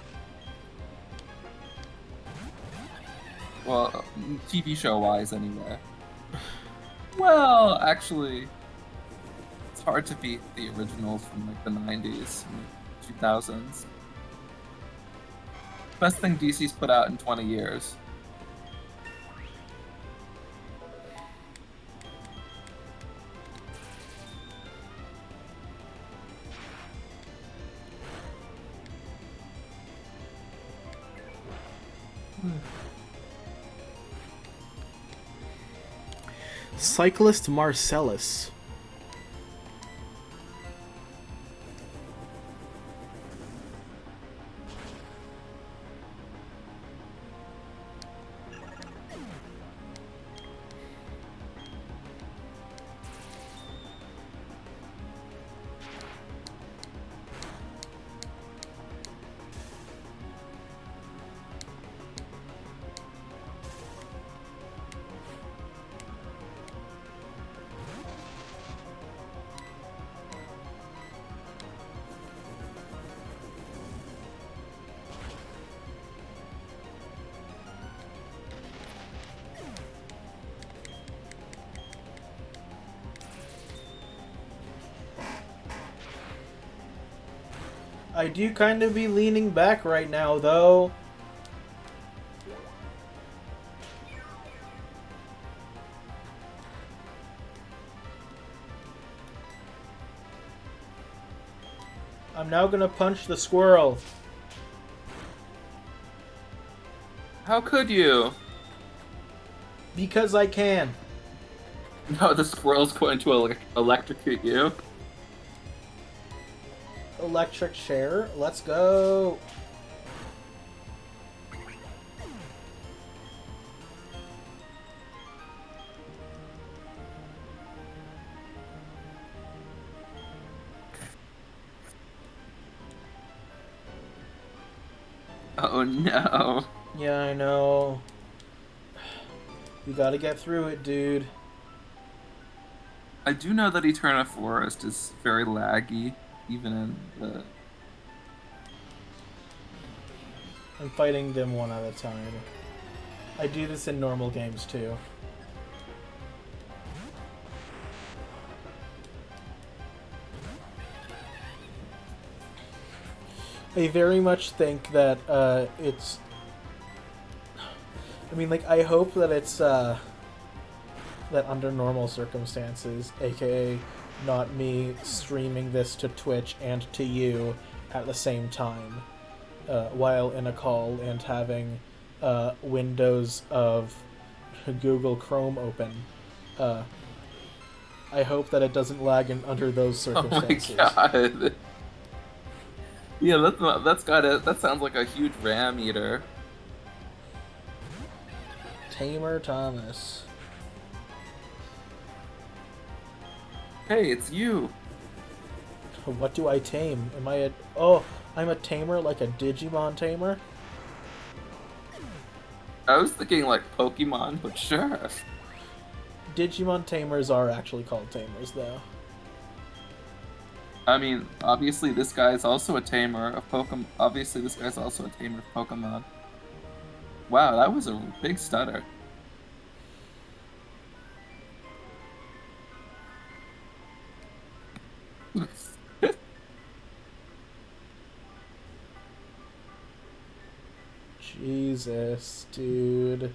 Well, TV show wise, anyway. Well, actually, it's hard to beat the originals from like the 90s and 2000s. Best thing DC's put out in 20 years. Cyclist Marcellus. I do kind of be leaning back right now, though. I'm now gonna punch the squirrel. How could you? Because I can. No, the squirrel's going to electrocute you. Electric share. Let's go. Oh no. Yeah, I know. You gotta get through it, dude. I do know that Eterna Forest is very laggy, even in the... I'm fighting them one at a time. I do this in normal games, too. I very much think that it's... I mean, like, I hope that it's that under normal circumstances, aka not me streaming this to Twitch and to you at the same time, while in a call and having windows of Google Chrome open. I hope that it doesn't lag under those circumstances. Oh my god. Yeah, that sounds like a huge ram eater. Tamer Thomas. Hey, it's you. What do I tame? Am I a... Oh, I'm a tamer, like a Digimon tamer? I was thinking like Pokemon, but sure. Digimon tamers are actually called tamers, though. I mean, obviously this guy is also a tamer of Pokemon. Obviously this guy's also a tamer of Pokemon. Wow, that was a big stutter. Jesus, dude.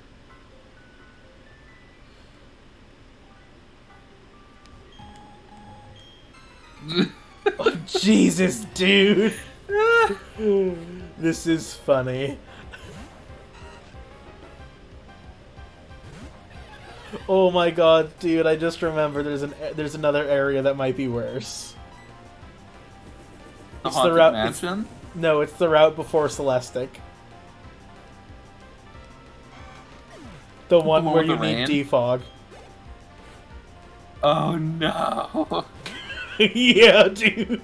Oh, Jesus, dude. This is funny. Oh my god, dude, I just remembered there's another area that might be worse. The It's Haunted route Mansion? No, it's the route before Celestic. The one Before where the you rain? need defog. Oh no. Yeah, dude.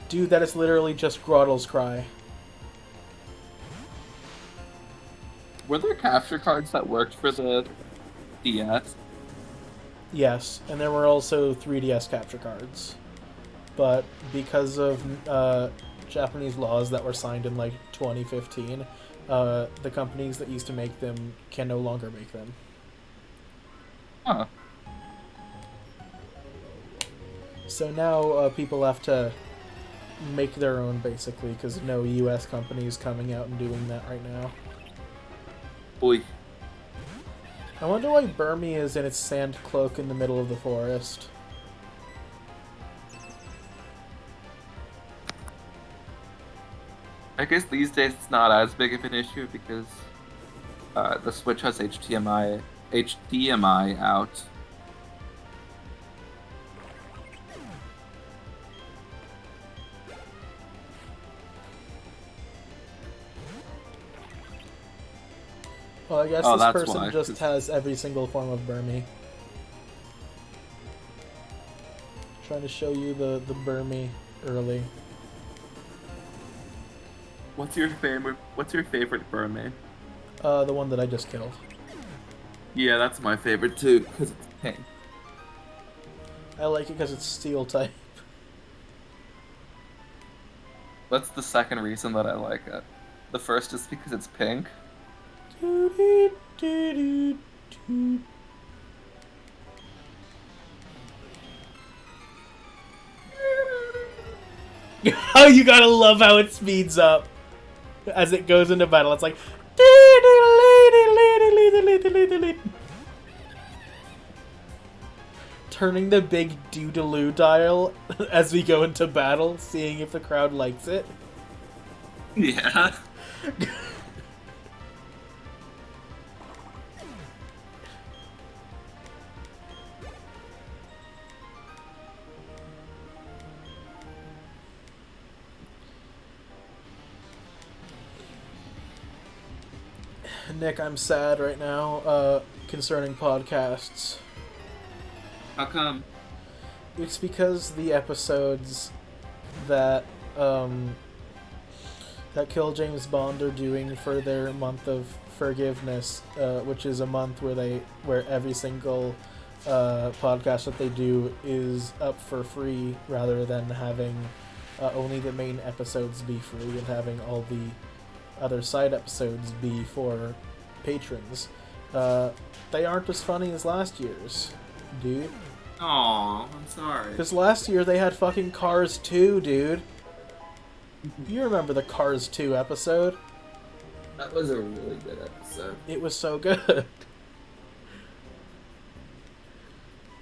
Dude, that is literally just Grottle's cry. Were there capture cards that worked for the DS? Yes, and there were also 3DS capture cards. But because of Japanese laws that were signed in like 2015, the companies that used to make them can no longer make them. Huh. So now people have to make their own, basically, because no US company is coming out and doing that right now. Boy. I wonder why Burmy is in its sand cloak in the middle of the forest. I guess these days it's not as big of an issue because the Switch has HDMI out. Well, I guess Oh, this that's person why, just 'cause- has every single form of Burmy. Trying to show you the Burmy early. What's your favorite Burmy? The one that I just killed. Yeah, that's my favorite too, because it's pink. I like it because it's steel type. That's the second reason that I like it. The first is because it's pink. Oh, you gotta love how it speeds up as it goes into battle. It's like turning the big doodaloo dial as we go into battle, seeing if the crowd likes it. Yeah. Nick, I'm sad right now concerning podcasts. How come? It's because the episodes that that Kill James Bond are doing for their month of forgiveness, which is a month where every single podcast that they do is up for free, rather than having only the main episodes be free and having all the other side episodes be for patrons. They aren't as funny as last year's, dude. Aw, I'm sorry. Because last year they had fucking Cars 2, dude. You remember the Cars 2 episode? That was a really good episode. It was so good.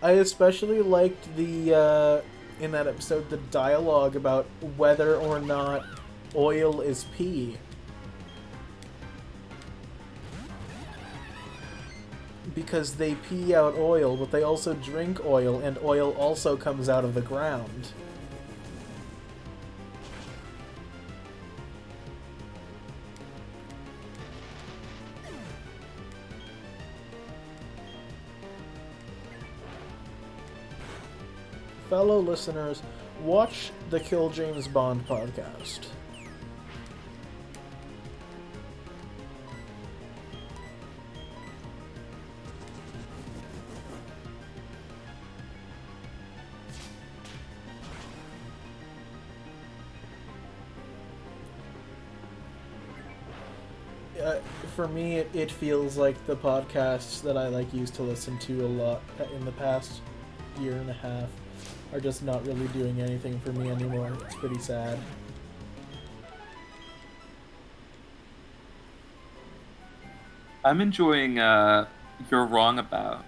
I especially liked the, in that episode, the dialogue about whether or not oil is pee. Because they pee out oil, but they also drink oil, and oil also comes out of the ground. Fellow listeners, watch the Kill James Bond podcast. For me, it feels like the podcasts that I used to listen to a lot in the past year and a half are just not really doing anything for me anymore. It's pretty sad. I'm enjoying You're Wrong About.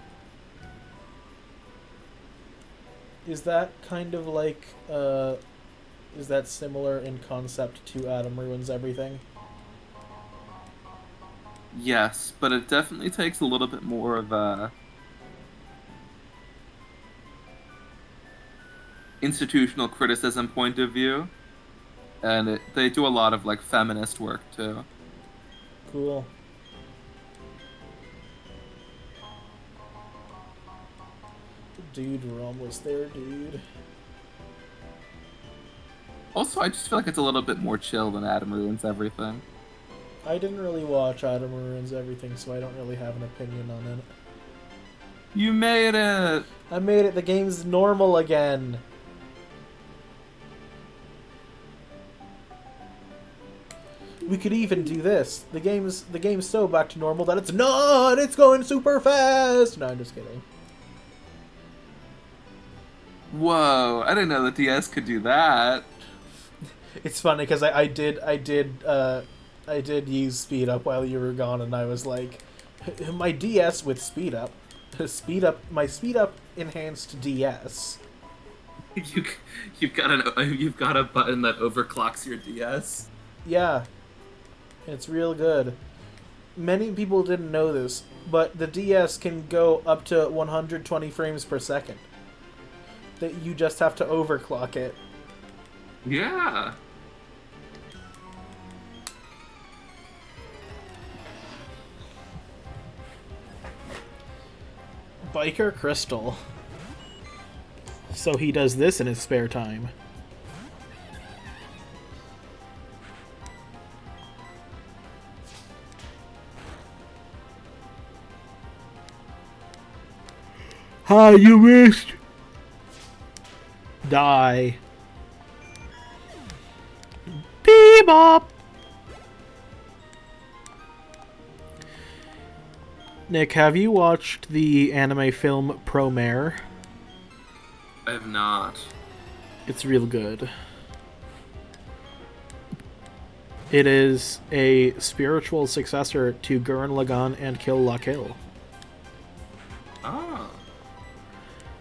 Is that kind of like, is that similar in concept to Adam Ruins Everything? Yes, but it definitely takes a little bit more of a institutional criticism point of view, and they do a lot of feminist work too. Cool. Dude, we're almost there, dude. Also, I just feel like it's a little bit more chill than Adam Ruins Everything. I didn't really watch Adam Ruins Everything, so I don't really have an opinion on it. You made it! I made it. The game's normal again. We could even do this. The game's so back to normal that it's not. It's going super fast. No, I'm just kidding. Whoa! I didn't know the DS could do that. It's funny because I did use speed up while you were gone, and I was like, my DS with speed up, my speed up enhanced DS. You've got a button that overclocks your DS. Yeah, it's real good. Many people didn't know this, but the DS can go up to 120 frames per second. That you just have to overclock it. Yeah. Biker Crystal. So he does this in his spare time. Ha, you missed! Die. Bebop! Nick, have you watched the anime film Promare? I have not. It's real good. It is a spiritual successor to Gurren Lagann and Kill La Kill. Ah.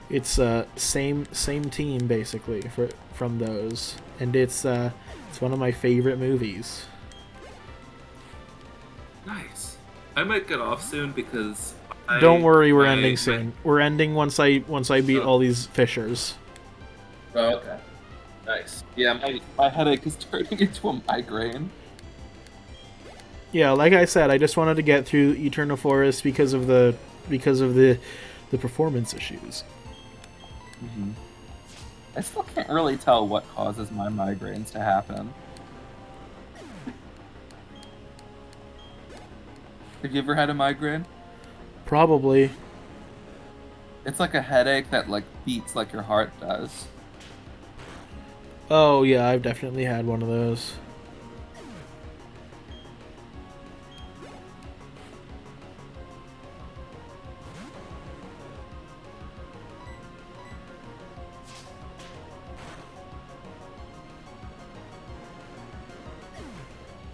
It's same team basically from those, and it's one of my favorite movies. Nice. I might get off soon because Don't worry, we're ending soon. We're ending once I beat Oh. all these fishers. Oh, okay. Nice. Yeah, My headache is turning into a migraine. Yeah, like I said, I just wanted to get through Eternal Forest because of the performance issues. I still can't really tell what causes my migraines to happen. Have you ever had a migraine? Probably. It's like a headache that like beats like your heart does. Oh yeah, I've definitely had one of those.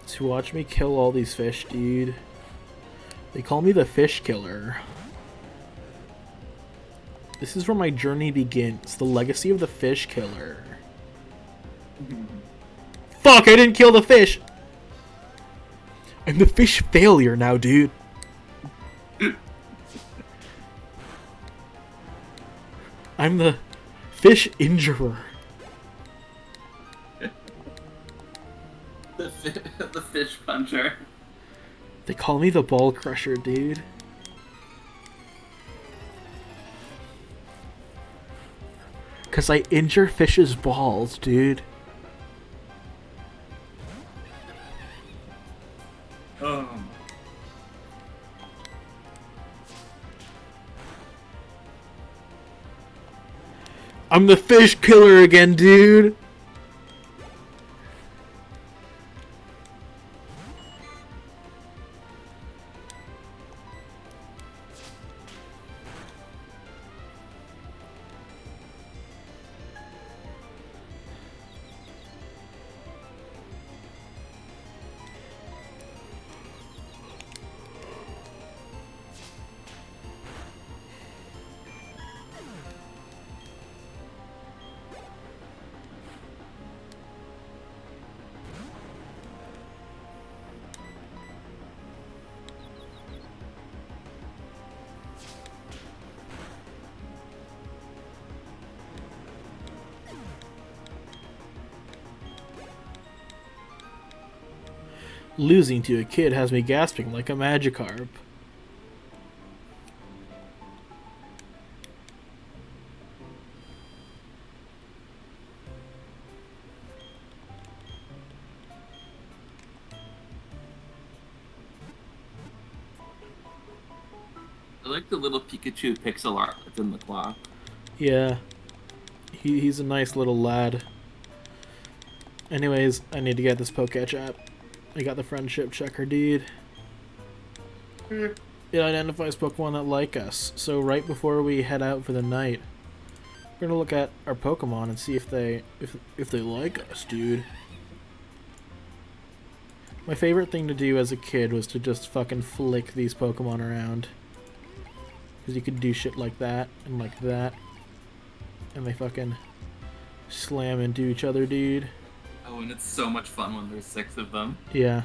To watch me kill all these fish, dude. They call me the fish killer. This is where my journey begins. The legacy of the fish killer. Fuck, I didn't kill the fish! I'm the fish failure now, dude. I'm the fish injurer. The fish puncher. They call me the ball crusher, dude. Cause I injure fish's balls, dude. Oh. I'm the fish killer again, dude. Losing to a kid has me gasping like a Magikarp. I like the little Pikachu pixel art that's in the clock. Yeah. He's a nice little lad. Anyways, I need to get this Poketch app. I got the friendship checker, dude. It identifies Pokemon that like us. So right before we head out for the night, we're gonna look at our Pokemon and see if they like us, dude. My favorite thing to do as a kid was to just fucking flick these Pokemon around. Because you could do shit like that and like that. And they fucking slam into each other, dude. Oh, and it's so much fun when there's 6 of them. Yeah.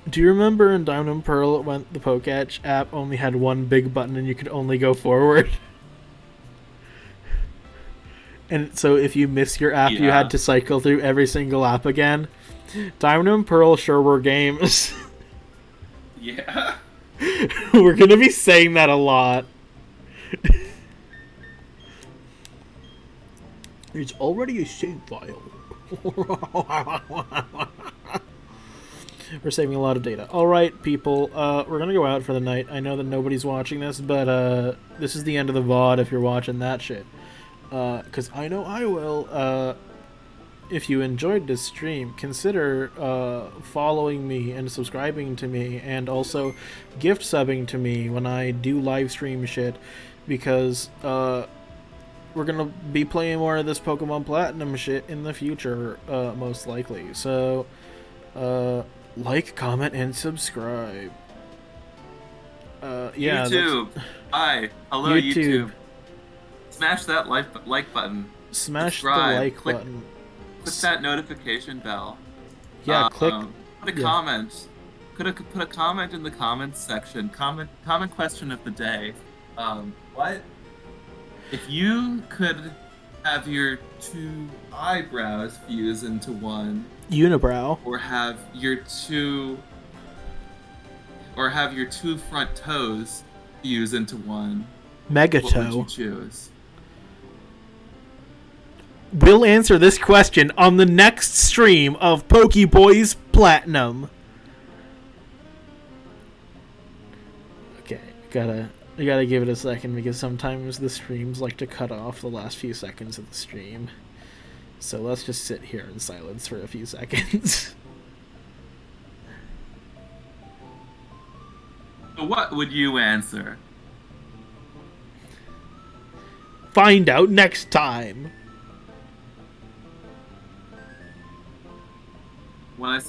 Do you remember in Diamond and Pearl when the Poketch app only had one big button and you could only go forward? And so if you miss your app, you had to cycle through every single app again? Diamond and Pearl sure were games. Yeah. We're gonna be saying that a lot. It's already a save file. We're saving a lot of data. Alright, people, we're gonna go out for the night. I know that nobody's watching this, but this is the end of the VOD if you're watching that shit. Because I know I will. if you enjoyed this stream, consider following me and subscribing to me, and also gift subbing to me when I do live stream shit, because we're gonna be playing more of this Pokemon Platinum shit in the future, most likely. So, like, comment, and subscribe. Yeah. YouTube. Hi. Hello, YouTube. Smash that like button. Smash Subscribe. the like button. Click that notification bell. Yeah, click. Put a comment. Put a comment in the comments section. Comment question of the day. What if you could have your two eyebrows fuse into one? Unibrow. Or have your two front toes fuse into one. Megatoe. What would you choose? We'll answer this question on the next stream of Pokéboys Platinum. Okay, I gotta give it a second, because sometimes the streams like to cut off the last few seconds of the stream. So let's just sit here in silence for a few seconds. So what would you answer? Find out next time. When I